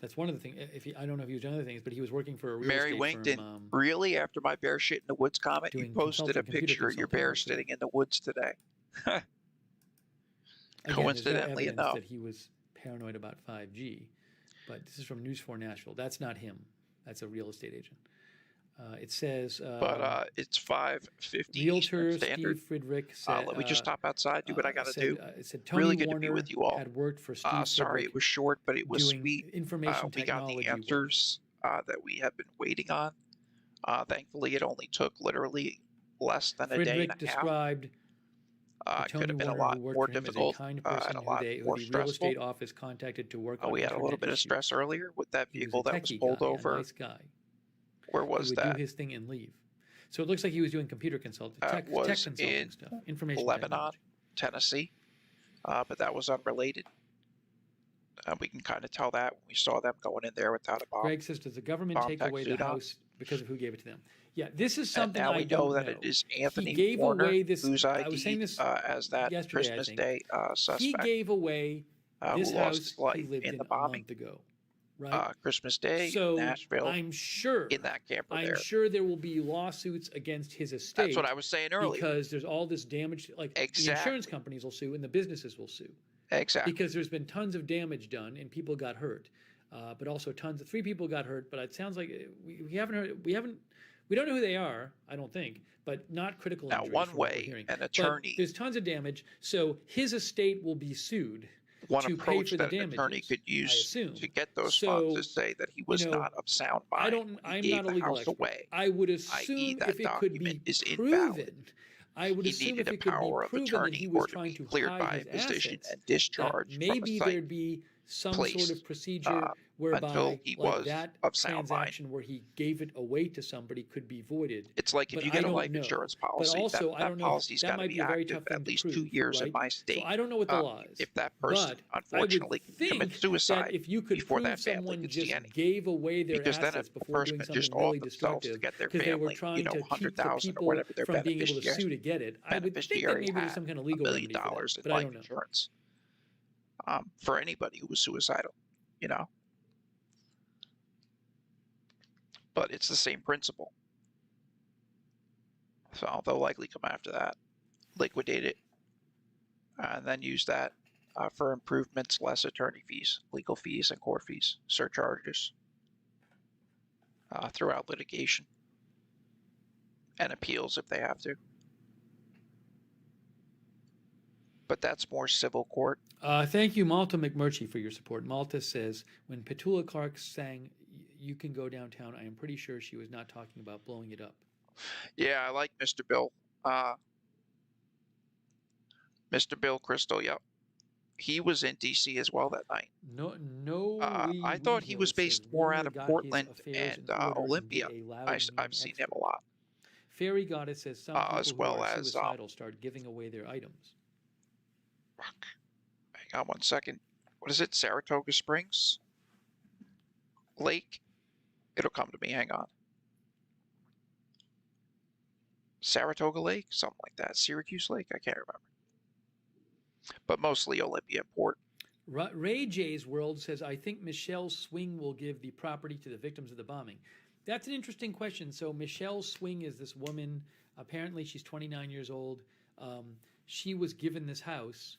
That's one of the things. I don't know if he was doing other things, but he was working for a real Mary estate Winkton, firm. really, after my bear shit in the woods comment, you doing posted a consulting, computer picture of your consulting bear work for them. sitting in the woods today. Again, there's no Coincidentally evidence enough. that he was paranoid about 5G, but this is from News 4 Nashville. That's not him. That's a real estate agent. It says, But it's 5:50 Realtor Eastern Standard. Steve Friedrich said, Let me just stop outside, do what I got to do. It said Tony Really good Warner to be with you all. had worked for Steve Sorry, Friedrich it was short, but it was doing sweet. information We got the technology work. answers that we have been waiting on. Thankfully, it only took literally less than a day Friedrich and a half. described It Tony could have been a Warner, lot who worked more for him, difficult as a kind and person a who lot the more real stressful. estate office contacted to work on We had a little internet bit of issues. stress earlier with that He was a vehicle that was techie pulled guy, over. a nice guy. Where was he would that? do his thing and leave. So it looks like he was doing computer consulting, tech was consulting in stuff, information Lebanon, technology. Tennessee, but that was unrelated. We can kind of tell that when we saw them going in there without a bomb. Greg says, does the government bomb take tech away the suit on. house because of who gave it to them? Yeah, this is And something now I we don't know that it is Anthony He gave Warner, away this. who's I was saying ID'd this as that yesterday, Christmas I think. Day suspect. He gave away this who lost house his life he lived in in the a bombing. month ago. Right? Christmas Day, So Nashville. I'm sure in that camper I'm there. sure there will be lawsuits against his estate. That's what I was saying earlier. Because there's all this damage. Like the insurance Exactly. companies will sue and the businesses will sue. Exactly. Because there's been tons of damage done and people got hurt, but also tons of 3 people got hurt. But it sounds like we haven't heard. We don't know who they are. I don't think, but not critical Now, injuries one from what we're way hearing. an But attorney- there's tons of damage, so his estate will be sued One to pay approach for the that an damages. attorney could I use assume. to get those So, funds is say that he was you know, not of sound mind. I don't. when he I'm gave not a the legal house expert. away. I would i.e. assume that if it could be document is proven. invalid. I would He assume needed if a it could be power of proven that attorney he or was to trying be to cleared hide by his a physician assets, and discharged that maybe from a there'd site. be some place sort of procedure whereby until he like was that of sound mind. transaction where he gave it away to somebody could be voided. It's like if But you I get a don't life know. insurance But policy, also, I that don't know. policy's That got to might be be a very active tough thing at to least prove, 2 years in right? my state. So I don't know what the law is. If that person But unfortunately I would commits think suicide that if you could before prove that family someone could see just any, gave away their because then assets a before person doing just something really off themselves to destructive get their because they were family, trying to keep the 100,000 or people whatever their from being able to beneficiaries sue to get it, I would think that beneficiary maybe there's had some kind of $1 legal million remedy for that. in But I life don't know. insurance for anybody who was suicidal, you know. But it's the same principle. So they'll likely come after that, liquidate it, and then use that for improvements, less attorney fees, legal fees, and court fees, surcharges throughout litigation and appeals if they have to. But that's more civil court. Thank you, Malta McMurchie, for your support. Malta says, when Petula Clark sang You Can Go Downtown, I am pretty sure she was not talking about blowing it up. Yeah, I like Mr. Bill. Mr. Bill Crystal, yep. He was in D.C. as well that night. I thought he was based more out of Portland and Olympia. I've seen him a lot. Fairy Goddess says some people as well who are as suicidal start giving away their items. Hang on 1 second. What is it? Saratoga Springs? Lake? It'll come to me. Hang on. Saratoga Lake? Something like that. Syracuse Lake? I can't remember. But mostly Olympia and Port. Ray J's World says, I think Michelle Swing will give the property to the victims of the bombing. That's an interesting question. So Michelle Swing is this woman. Apparently she's 29 years old. She was given this house,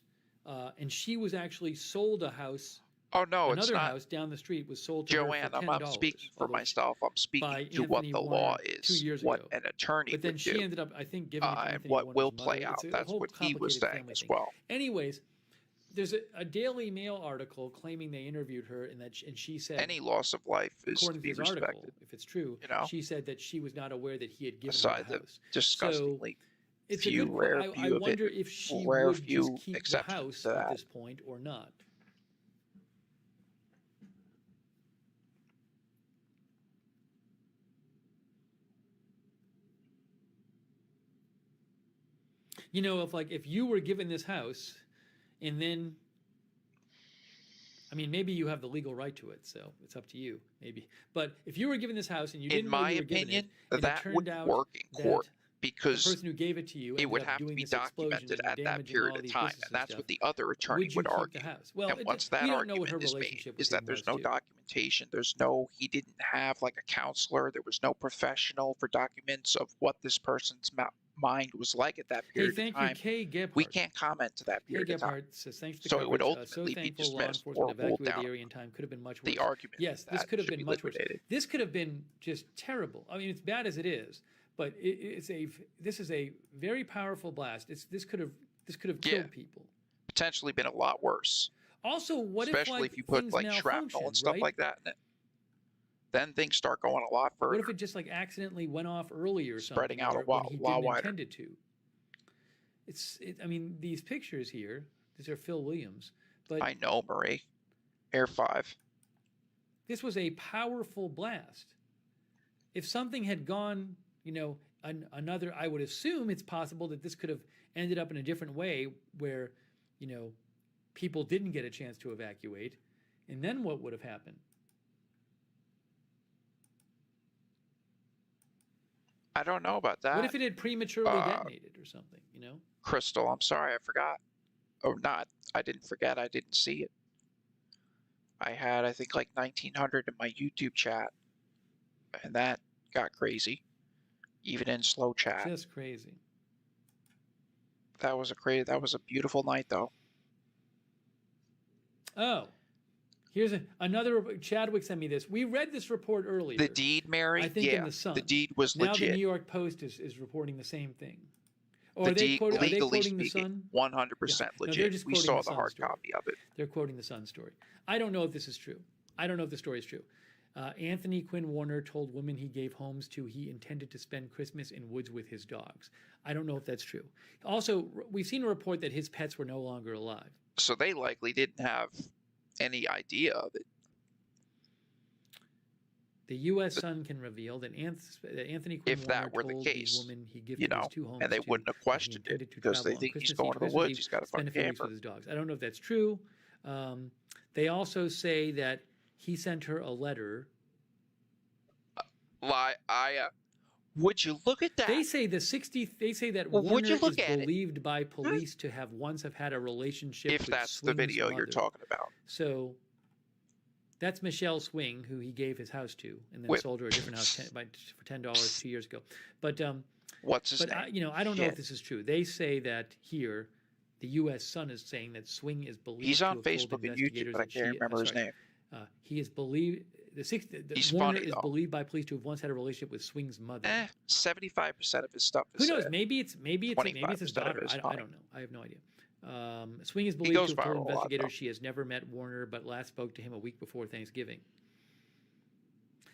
and she was actually sold a house. Oh, no, it's another not. house down the street was sold to Joanne, her for $10. I'm speaking for myself. I'm speaking to what the law is, 2 years what ago. an attorney But then would she do, ended up, I think, giving it to and Anthony what Warner's will mother. play out. It's a That's whole what he was complicated saying family as thing. well. Anyways, there's a Daily Mail article claiming they interviewed her, and she said Any loss of life is to according be to this respected. article, if it's true, you know? she said that she was not aware that he had given Aside her the the house. disgustingly It's few, a good rare point. I few of wonder it, if she rare would few just keep the exceptions house to at that. this point or not. You know, if you were given this house, and then, I mean, maybe you have the legal right to it, so it's up to you, maybe. But if you were given this house and you didn't know you were given it, and that it turned would out work in court the because person who gave it to you it ended would up have to doing be this explosion documented and at that damaging period all of these time, businesses and that's stuff, what the other attorney would you would keep argue. the house? Well, And once that we don't know what argument her is made, relationship is with that him there's was, no too. documentation. He didn't have like a counselor. There was no professional for documents of what this person's mind was like at that Hey, period thank of time. you, Kay Gebhardt. We can't comment to that Hey, period of time. Gebhardt says, thanks for the So it would coverage. So ultimately be thankful law dismissed enforcement or ruled evacuated the down. area in time. Could have been much worse. The argument Yes, is this that could have should been be much worse. liquidated. This could have been just terrible. I mean, it's bad as it is, but this is a very powerful blast. This could have killed people. Potentially been a lot worse. Also, what especially if you put things like shrapnel and malfunctioned, stuff right? like that in it. Then things start going a lot further. What if it just accidentally went off early or Spreading something, out a when lot he didn't wider. intend it to? I mean, these pictures here. These are Phil Williams, but I know, Marie. Air 5. This was a powerful blast. If something had gone, another, I would assume it's possible that this could have ended up in a different way where, people didn't get a chance to evacuate. And then what would have happened? I don't know about that. What if it had prematurely detonated or something, Crystal, I'm sorry, I forgot. Or not. I didn't forget. I didn't see it. I had, I think, like 1900 in my YouTube chat. And that got crazy. Even in slow chat. Just crazy. That was a beautiful night, though. Oh, here's another. Chadwick sent me this. We read this report earlier. The deed, Mary? I think yeah, in the Sun. The deed was now legit. Now the New York Post is reporting the same thing. Or the are they deed, quoting, legally are they quoting speaking, the Sun? 100% Yeah. No, legit. they're just We quoting saw the the Sun hard story. copy of it. They're quoting the Sun story. I don't know if this is true. I don't know if the story is true. Anthony Quinn Warner told women he gave homes to he intended to spend Christmas in woods with his dogs. I don't know if that's true. Also, we've seen a report that his pets were no longer alive. So they likely didn't have any idea of it. The U.S. Sun can reveal that Anthony Quinn If Warner that were the told case, the woman he gifted his 2 homes and they to wouldn't have that he questioned intended it to because they travel on think he's Christmas going Eve, to the Christmas woods. Eve, He's got a spend fucking a few weeks camper. with his dogs. I don't know if that's true. They also say that he sent her a letter. Would you look at that? They say that Well, would you Warner is look at it? believed by police to have once have had a relationship If with that's the Swing's video you're mother. talking about. So that's Michelle Swing, who he gave his house to, and then Wait. sold her a different house for $10 2 years ago. But what's his name? I don't know Yeah. if this is true. They say that here, the U.S. Sun is saying that Swing is believed. He's to on have told Facebook and investigators YouTube, but I that can't remember his name. He is believed. He's Warner funny, is though. believed by police to have once had a relationship with Swing's mother. 75% of his stuff Who is knows? Maybe it's his 25% daughter. of it is I fine. don't know. I have no idea. Swing is He believed goes to have told viral a lot, investigators though. she has never met Warner, but last spoke to him a week before Thanksgiving.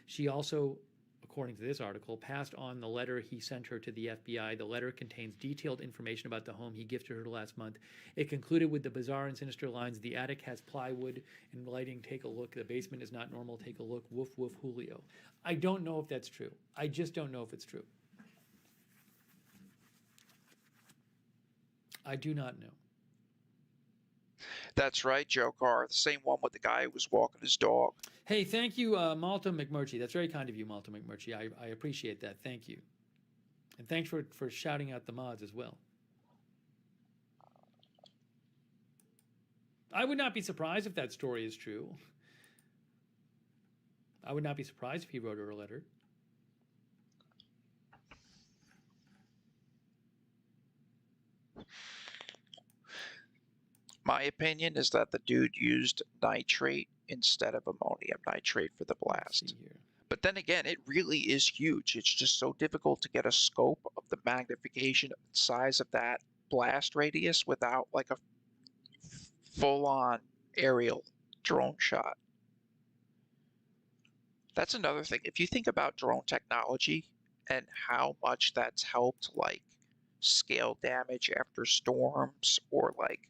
She also, according to this article, passed on the letter he sent her to the FBI. The letter contains detailed information about the home he gifted her last month. It concluded with the bizarre and sinister lines: "The attic has plywood and lighting. Take a look. The basement is not normal. Take a look. Woof, woof, Julio." I don't know if that's true. I just don't know if it's true. I do not know. That's right, Joe Carr. The same one with the guy who was walking his dog. Hey, thank you, Malta McMurtry. That's very kind of you, Malta McMurtry. I appreciate that. Thank you. And thanks for shouting out the mods as well. I would not be surprised if that story is true. I would not be surprised if he wrote her a letter. My opinion is that the dude used nitrate instead of ammonium nitrate for the blast. But then again, it really is huge. It's just so difficult to get a scope of the magnification of the size of that blast radius without like a full-on aerial drone shot. That's another thing. If you think about drone technology and how much that's helped like scale damage after storms or like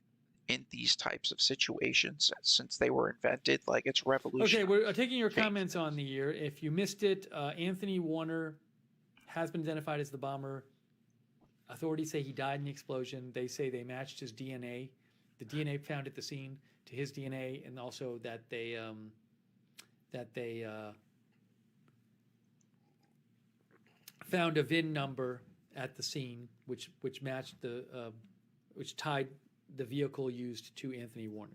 in these types of situations since they were invented, like it's revolutionary. Okay, we're taking your comments on the year. If you missed it, Anthony Warner has been identified as the bomber. Authorities say he died in the explosion. They say they matched his DNA, the DNA found at the scene, to his DNA, and also that they found a VIN number at the scene, which matched which tied the vehicle used to Anthony Warner.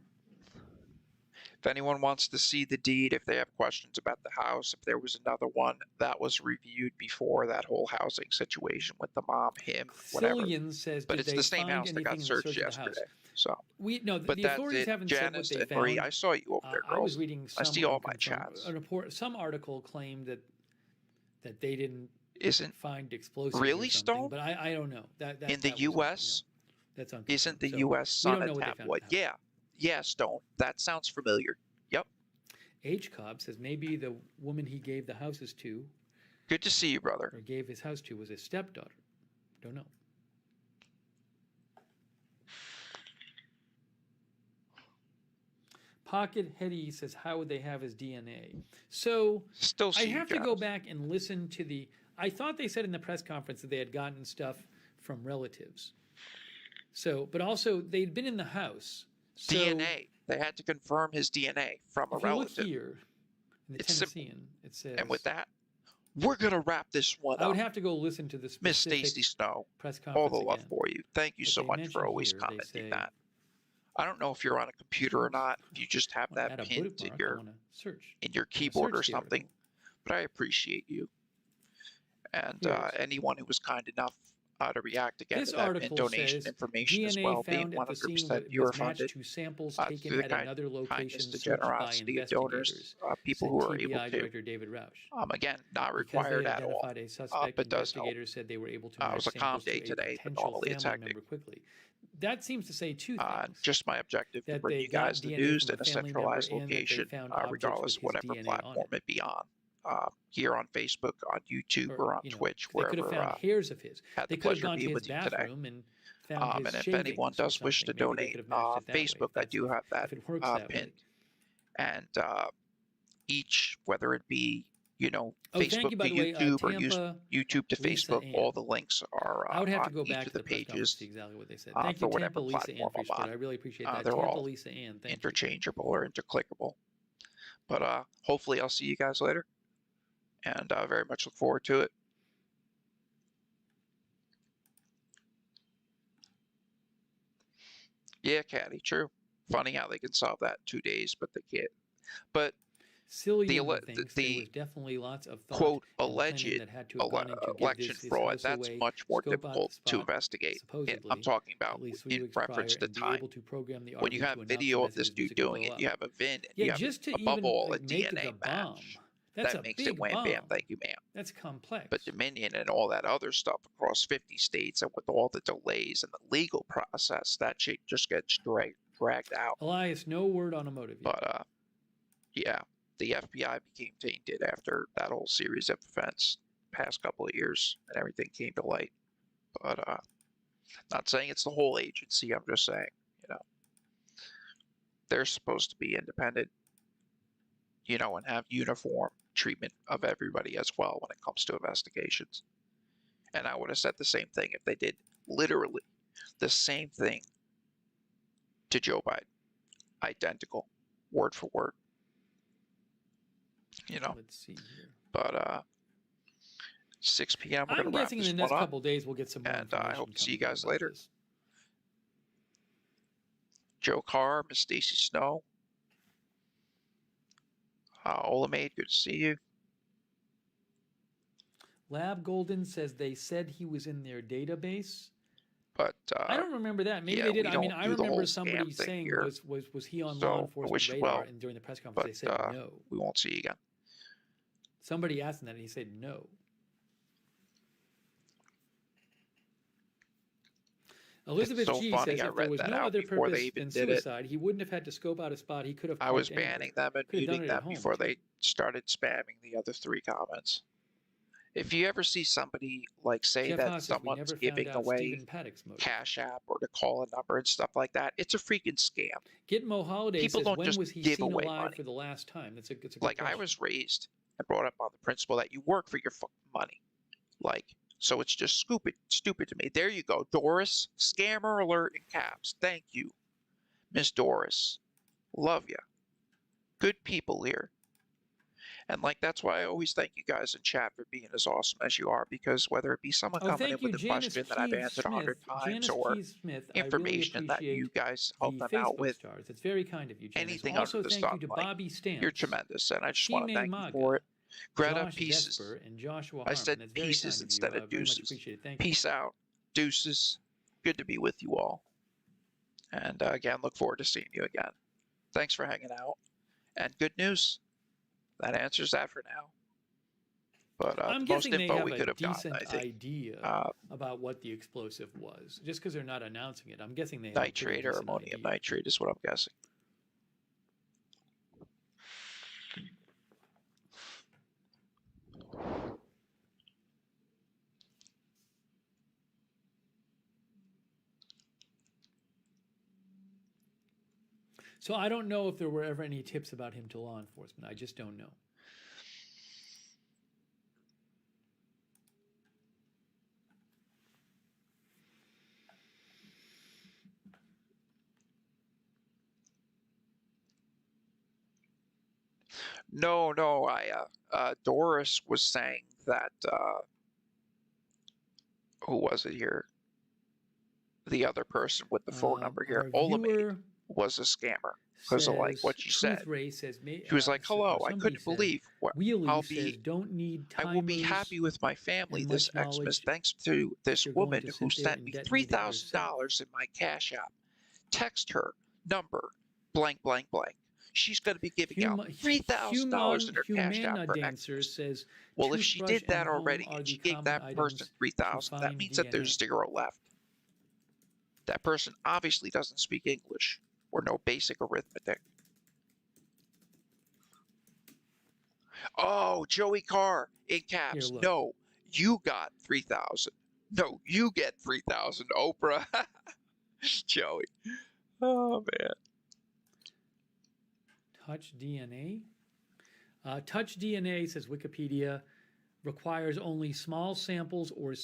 If anyone wants to see the deed, if they have questions about the house, if there was another one that was reviewed before that whole housing situation with the mom, him, whatever. Cillian says, but did it's they the same find house that got anything in the searched search of the house? yesterday. So the that's authorities it. haven't Janice said what they and Marie, found. I saw you over there, girls. I was reading some I see all my unconfirmed- chats. Some article claimed that they didn't find explosives. Really, or something, Stone? But I don't know. That in the was, U.S., that's isn't the So U.S. we son don't know of what they found tabloid? at the house. Yeah, Stone. That sounds familiar. Yep. H. Cobb says maybe the woman he gave the houses to, Good to see you, brother. or gave his house to, was his stepdaughter. Don't know. Pocket Hetty says, how would they have his DNA? So Still I see you have to guys. go back and listen to the. I thought they said in the press conference that they had gotten stuff from relatives. So, but also they'd been in the house. So DNA. They had to confirm his DNA from a if you look relative. here, in the It's simple. Tennessean, it says. And with that, we're gonna wrap this one I would up. have to go listen to the Miss specific Stacy Snow, press all conference the love again. for you. Thank you But so they much mention for always here, they commenting say- that. I don't know if you're on a computer or not. If you just have Add that a pinned in bookmark, I your wanna search. keyboard or search the something, but I appreciate you. And Here it is. anyone who was kind enough to react again This to that and article donation says information as DNA well, being found at the scene 100% was viewer matched funded. to samples Through taken the at another location kindness, the searched by generosity of donors, investigators, people said who are TBI able to. Director David Rausch. Again, not Because required they at all, identified a suspect, but does help. investigators said they were able to It match was a calm samples to day a today, but potential normally it's family hectic. member quickly. That seems to say two things. Just my objective to That bring they you guys got the DNA news from in a a family member centralized and that they location, found objects regardless with of his whatever DNA on platform it be on. Here on Facebook, on YouTube, Or, or on you know, Twitch, they could have wherever. found hairs of his. Had They the could have pleasure of gone to being his with you today. bathroom and found his And if shavings anyone or does wish to something. Maybe they donate, could have matched it that way, Facebook, I if do have that if it works that way. pinned and each, whether it be, you know, Oh, thank Facebook you, by to the way, YouTube or Tampa, YouTube to Lisa Facebook, all Ann. the links are I would have on to go each back of to the the press conference to pages see exactly what they said. Thank for you, whatever Tampa, Lisa Ann, platform for your I'm shit. on. I really appreciate that. They're Tampa, all Lisa Ann, thank you. interchangeable or interclickable. But hopefully I'll see you guys later, and very much look forward to it. Yeah, Caddy, true. Funny how they can solve that in 2 days, but they can't. But Cillian thinks there was definitely lots of thought quote in the alleged planning that had to have gone into give election his fraud, house that's away, much more scope out the difficult to spot, investigate. supposedly, I'm talking about at least 3 in weeks prior, reference to and be time. able to program the When you RV have to announce video of this investigators dude to doing blow it, up. you have a VIN, and Yeah, you have just to above even all a make DNA the bomb, match that's that a makes big it wham bomb. bam, thank you, ma'am. That's complex. But Dominion and all that other stuff across 50 states, and with all the delays and the legal process, that shit just gets dragged out. Elias, no word on a motive yet. But yeah, the FBI became tainted after that whole series of events past couple of years, and everything came to light. But not saying it's the whole agency. I'm just saying, you know, they're supposed to be independent, you know, and have uniform treatment of everybody as well when it comes to investigations. And I would have said the same thing if they did literally the same thing to Joe Biden, identical, word for word. You know. Let's see here. But 6 p.m. we're I'm going to wrap guessing in this the next one up. couple days we'll get some more And information. I hope to see you coming out guys about later. this. Joe Carr, Miss Stacy Snow, Olamade, good to see you. Lab Golden says they said he was in their database. But I don't remember that. Maybe yeah, they did. we I mean, don't I do the remember whole somebody scam thing saying here. was he on So, law I enforcement wish you radar? well, And during the press but conference, they said no. we won't see you again. Somebody asked him that, and he said no. Elizabeth so G funny, says I if there read was that no out other before they purpose even than did it. suicide, he wouldn't have had to scope out a spot. He could have I was parked banning anywhere. them and Could have done muting it them at home. before they started spamming the other 3 comments. If you ever see somebody like say Jeff that Haas says we someone's never found giving out away Stephen Paddock's motive. Cash App or to call a number and stuff like that, it's a freaking scam. Gitmo Holiday People says don't when just was he give seen away alive money. for the last time? That's a good Like question. I was raised and brought up on the principle that you work for your fucking money. Like, so it's just stupid to me. There you go, Doris. Scammer alert in caps. Thank you, Miss Doris. Love ya. Good people here. And like that's why I always thank you guys in chat for being as awesome as you are, because whether it be someone coming in with a question that I've answered 100 times or information that you guys help them out with, stars. It's very kind of you, Janice. anything Also, under the thank sun, you to like, Bobby Stamps. you're tremendous, and I just want to Shime thank you Maga, for it. Greta, Josh pieces. Vesper, and Joshua I Harmon. said That's very pieces kind of instead you. of Very much deuces. appreciated. Thank you. Peace out. Deuces. Good to be with you all. And again, look forward to seeing you again. Thanks for hanging out. And good news. That answers that for now. But I'm most guessing they info have we could a have gotten, decent I think. idea about what the explosive was. Just because they're not announcing it, I'm guessing they have Nitrate a or pretty decent ammonium idea. nitrate is what I'm guessing. So I don't know if there were ever any tips about him to law enforcement. I just don't know. No, Doris was saying that, who was it here? The other person with the phone number here, Olamide, was a scammer because of like what you said. Ray says, She was like, "Hello, I couldn't believe what don't need I will be happy with my family this Xmas thanks to this woman who sent me $3,000 in my Cash App. Text her number blank blank blank. She's going to be giving out $3,000 in her Cash App for Xmas." Well, if she did that already and she gave that person $3,000, that means that there's 0 left. That person obviously doesn't speak English or know basic arithmetic. Oh, Joey Carr in caps. Here, no, you got 3,000. No, you get 3,000, Oprah. Joey. Oh, man. Touch DNA? Touch DNA, says Wikipedia, requires only small samples or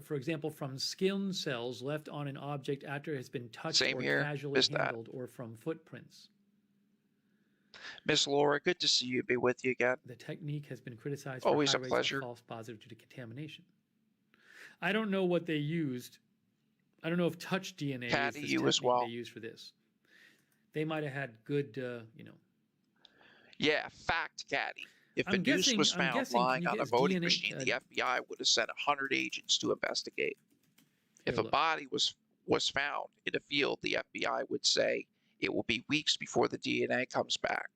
for example, from skin cells left on an object after it has been touched Same or here. casually Missed that. handled, or from footprints. Miss Laura, good to see you. Be with you again. The technique has been criticized Always for a high rates pleasure. of false positive due to contamination. I don't know what they used. I don't know if touch DNA is Caddy, the you technique as well. they used for this. They might have had good, Yeah, fact, Caddy. If I'm a noose guessing- was I'm found guessing, can lying you on get a his voting DNA, machine, the FBI would have sent 100 agents to investigate. If Here, a look. body was found in a field, the FBI would say it will be weeks before the DNA comes back.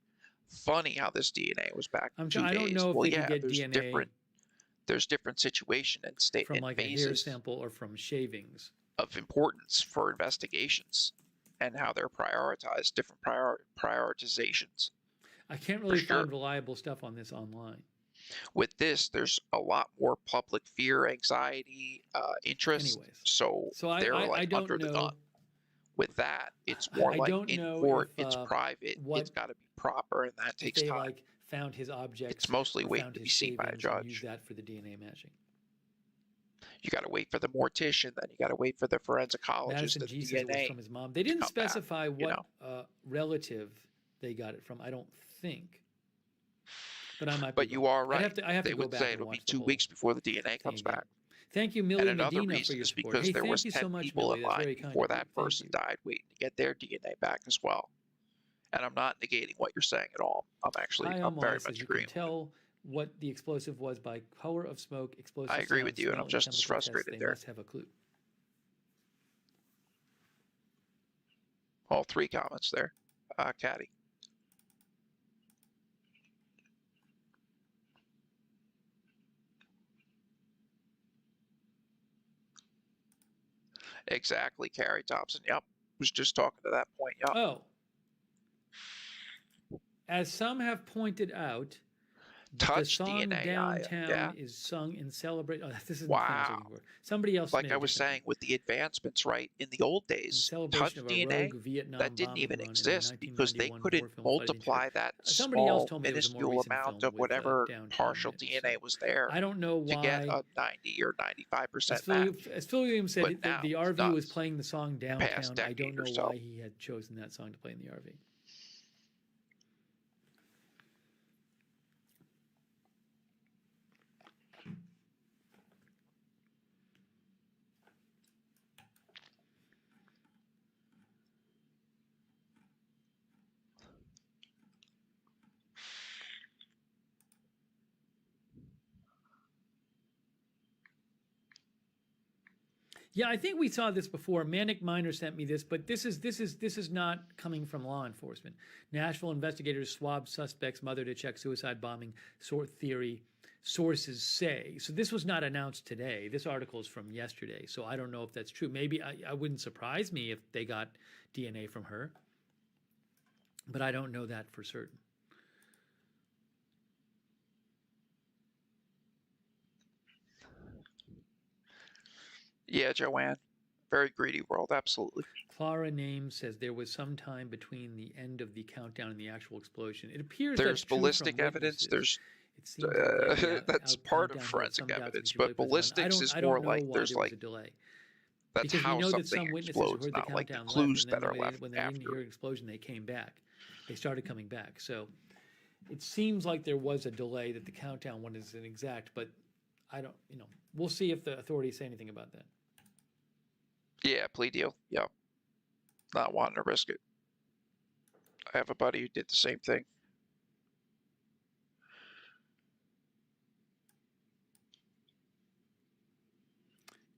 Funny how this DNA was back in 2 days. I don't know if well, they yeah, could get there's DNA different situation and state from and like a hair phases sample or from shavings. of importance for investigations and how they're prioritized, different prioritizations. I can't really sure. find reliable stuff on this online. With this, there's a lot more public fear, anxiety, interest. Anyways. So So they're I like don't under the know. gun. With that, it's more I like don't in know court, if, it's private, what- it's got to be proper, and that If takes they time. like found his objects. It's mostly or waiting found to be his seen by a shavings and judge. used that for the DNA matching. You got to wait for the mortician, then you got to wait for the forensicologist, Madison the G says it was DNA. from his mom. They didn't come back, specify you what know. relative they got it from. I don't think. But I might. But be you wrong. are right. I have they to go would back say and it'll be watch the 2 whole weeks before the DNA comes again. back. Thank you, Millie And another Medina, for reason your is support. because Hey, there thank was you 10 so much, people Millie. in That's line very kind before of you. that Thank person you. died waiting to get their DNA back as well. And I'm not negating what you're saying at all. I'm Hi, I'm very says much you agreeing. can tell what the explosive was by color of smoke, explosive I agree sound, with you, and smell, I'm just as chemical tests. frustrated They there. must have a clue. All 3 comments there, Caddy. Exactly, Carrie Thompson. Yep. Was just talking to that point. Yep. Oh. As some have pointed out, the Touch song DNA, Downtown yeah. is sung in celebration. Oh, this isn't Wow. the thing I was looking for. Somebody else Like made I a was different saying with the advancements, right? In the old days, celebration touch of a DNA, rogue Vietnam that didn't bombing even run in the exist because they 1991 couldn't war film Fighting multiply that Somebody else small, told me it was a more minuscule recent amount film of with, whatever Downtown partial in it, DNA so was there I don't know to get why. a 90 or 95% As Phil, match. as Phil Williams said, But now the it's RV was nuts. playing the song Past Downtown. I don't decade know or so. why he had chosen that song to play in the RV. Yeah, I think we saw this before. Manic Miner sent me this, but this is not coming from law enforcement. Nashville investigators swabbed suspect's mother to check suicide bombing theory. Sources say. So this was not announced today. This article is from yesterday. So I don't know if that's true. Maybe I wouldn't surprise me if they got DNA from her, but I don't know that for certain. Yeah, Joanne. Very greedy world, absolutely. Clara Name says there was some time between the end of the countdown and the actual explosion. It appears There's that's true ballistic from evidence. witnesses. There's It seems like the that's part of countdown had forensic some doubts evidence, because but it was done. ballistics is I more don't know like why there's there was like a delay. that's Because how we know that something some witnesses who explodes, heard the not like the countdown clues left, that and are then left when they didn't after. hear an explosion, they came back. They started coming back. So it seems like there was a delay, that the countdown one isn't exact, but I don't, we'll see if the authorities say anything about that. Yeah, plea deal. Yeah. Not wanting to risk it. I have a buddy who did the same thing.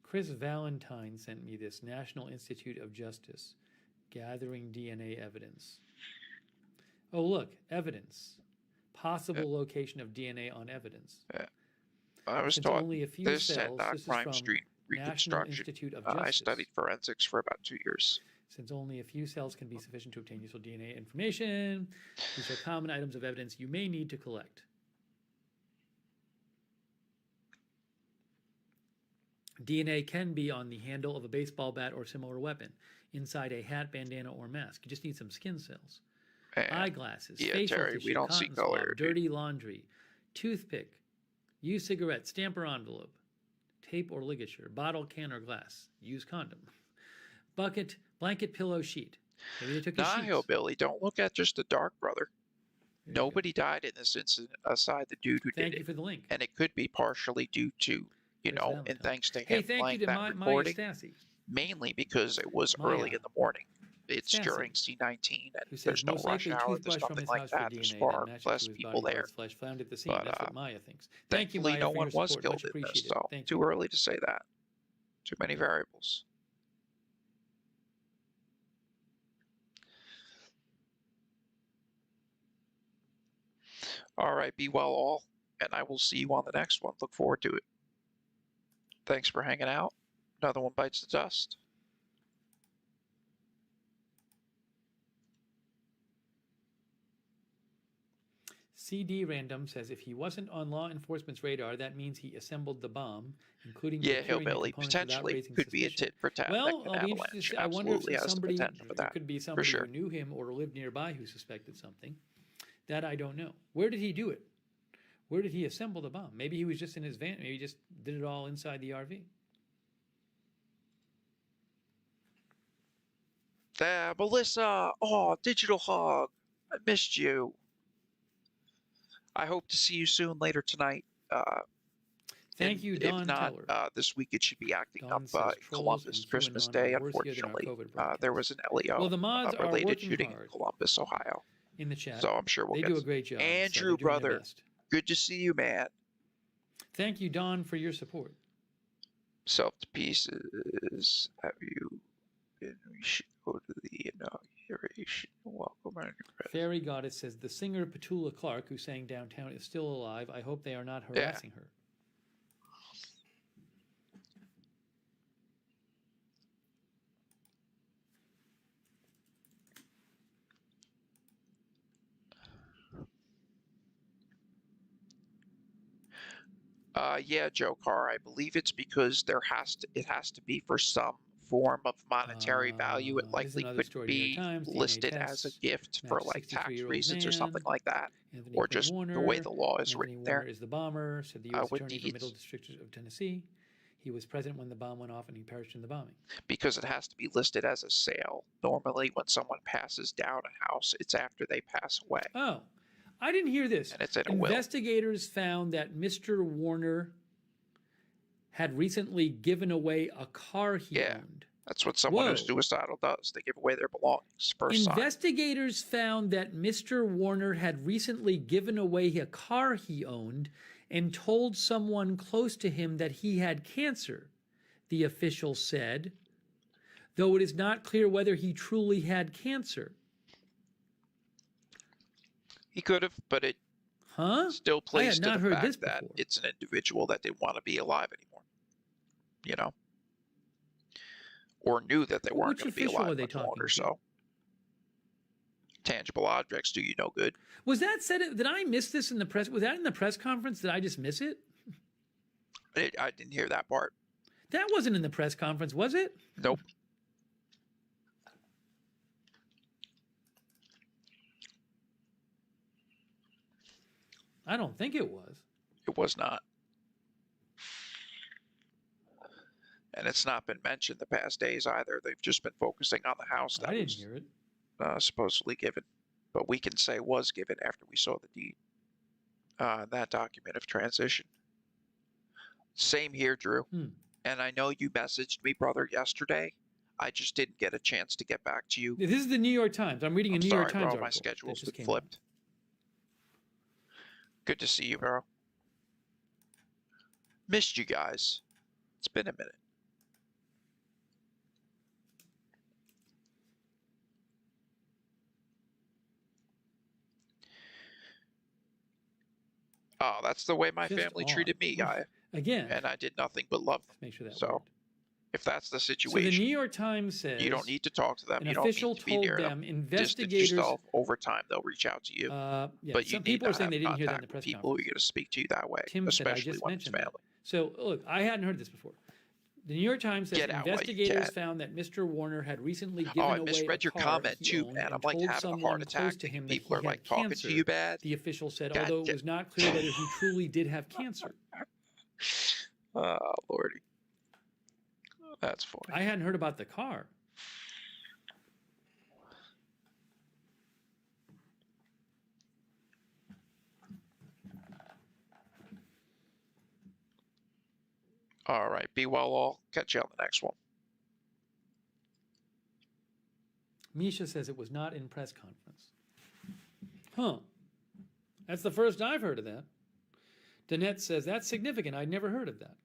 Chris Valentine sent me this. National Institute of Justice, gathering DNA evidence. Oh, look, evidence. Possible location of DNA on evidence. Yeah. I was Since taught only a few this cells, at this is Crime from Street National Reconstruction. Institute of I Justice. studied forensics for about 2 years. Since only a few cells can be sufficient to obtain useful DNA information, these are common items of evidence you may need to collect. DNA can be on the handle of a baseball bat or similar weapon, inside a hat, bandana, or mask. You just need some skin cells. And eyeglasses, yeah, facial Terry, tissue, we don't see cotton color, swab, dude. dirty laundry, toothpick, used cigarette, stamp or envelope, tape or ligature, bottle, can, or glass, used condom, bucket, blanket, pillow, sheet. Maybe they took his Nah, sheets. hillbilly, don't look at just the dark, brother. Nobody died in this incident aside the dude who Thank did you it. for the link. And it could be partially due to, There's and Valentine. thanks to him Hey, thank you playing to that Maya recording, Stassi. mainly because it was Maya early in the morning. It's Stassi, during C19, who and says there's no most rush likely hour. There's toothbrush from nothing his like house for that. There's DNA, far then matched it less to his people body there. parts, flesh found at the scene. But That's what Maya thinks. Thank you, thankfully, Maya, no for one your was support. killed Much in this, appreciated. so Thank too you. early to say that. Too many variables. All right, be well all, and I will see you on the next one. Look forward to it. Thanks for hanging out. Another one bites the dust. CD Random says if he wasn't on law enforcement's radar, that means he assembled the bomb, including Yeah, procuring the hillbilly, components without potentially raising could be a suspicion. tit for tat. Well, that I'll be interested to avalanche see. I wonder if absolutely has the somebody, potential for it that. could be For somebody sure. who knew him or lived nearby who suspected something. That I don't know. Where did he do it? Where did he assemble the bomb? Maybe he was just in his van. Maybe he just did it all inside the RV. There, Melissa. Oh, digital hug. I missed you. I hope to see you soon later tonight. Thank you, Don If not, Teller. this week it should be acting Don up says trolls Columbus, and Christmas QAnon Day. are worse here than our Unfortunately, COVID broadcast. there was an LEO Well, the mods are related working shooting hard in Columbus, Ohio. in the chat. So I'm sure we'll They get do a great job. So Andrew, they're doing their brother, best. good to see you, man. Thank you, Don, for your support. Self to pieces. Have you been? We should go to the inauguration. Welcome, Andrew. Fairy Goddess says the singer Petula Clark, who sang Downtown, is still alive. I hope they are not harassing her. Yeah, Joe Carr. I believe it's because it has to be for some form of monetary value. It Here's likely another could story, New York be Times, DNA listed as a tests gift for match like tax 63-year-old reasons or something man. like that, Anthony or Quinn just Warner. the way the law is Anthony written Warner there. is the bomber, said the U.S. With Attorney for deeds. Middle District of Tennessee. He was present when the bomb went off and he perished in the bombing. Because it has to be listed as a sale. Normally, when someone passes down a house, it's after they pass away. Oh, I didn't hear this. And it's in a will. Investigators found that Mr. Warner had recently given away a car he owned. That's what someone who's Whoa. suicidal does. They give away their belongings. First sign. Investigators found that Mr. Warner had recently given away a car he owned and told someone close to him that he had cancer, the official said, though it is not clear whether he truly had cancer. He could have, but it still I plays had to not the heard fact this that before. it's an individual that didn't want to be alive anymore. You know? Or knew that they weren't Which going to be official alive are they much talking longer, to? so. Tangible objects do you no good. Was that said? Did I miss this in the press? Was that in the press conference? Did I just miss it? I didn't hear that part. That wasn't in the press conference, was it? Nope. I don't think it was. It was not. And it's not been mentioned the past days either. They've just been focusing on the house that I didn't was hear it. Supposedly given. But we can say was given after we saw the deed. That document of transition. Same here, Drew. And I know you messaged me, brother, yesterday. I just didn't get a chance to get back to you. This is the New York Times. I'm reading a New York Times bro, article. my schedule's been flipped. Good to see you, bro. Missed you guys. It's been a minute. Oh, that's the way my Just family odd. treated me, Again. and I did nothing but love them. Make sure that So, if that's the So situation, the New York Times says you don't need to talk to them. an You don't official need to be told near them them. Distance investigators. yourself. Over time, they'll reach out to you. Yeah, but you some need people to are saying have they didn't hear that in contact the with press people who are going to speak to you that way, Tim said, I especially just when it's mentioned that. family. So look, I hadn't heard this before. The New York Times says Get out while you investigators can. found that Mr. Warner had recently given Oh, I away misread a your car comment he too, owned man. and I'm like told having a someone heart close attack. to him that People he are like had talking cancer. to you bad. The official said, God although it damn- was not clear whether he truly did have cancer. Oh, Lordy. That's funny. I hadn't heard about the car. All right. Be well all. Catch you on the next one. Misha says it was not in press conference. Huh. That's the first I've heard of that. Danette says, that's significant. I'd never heard of that.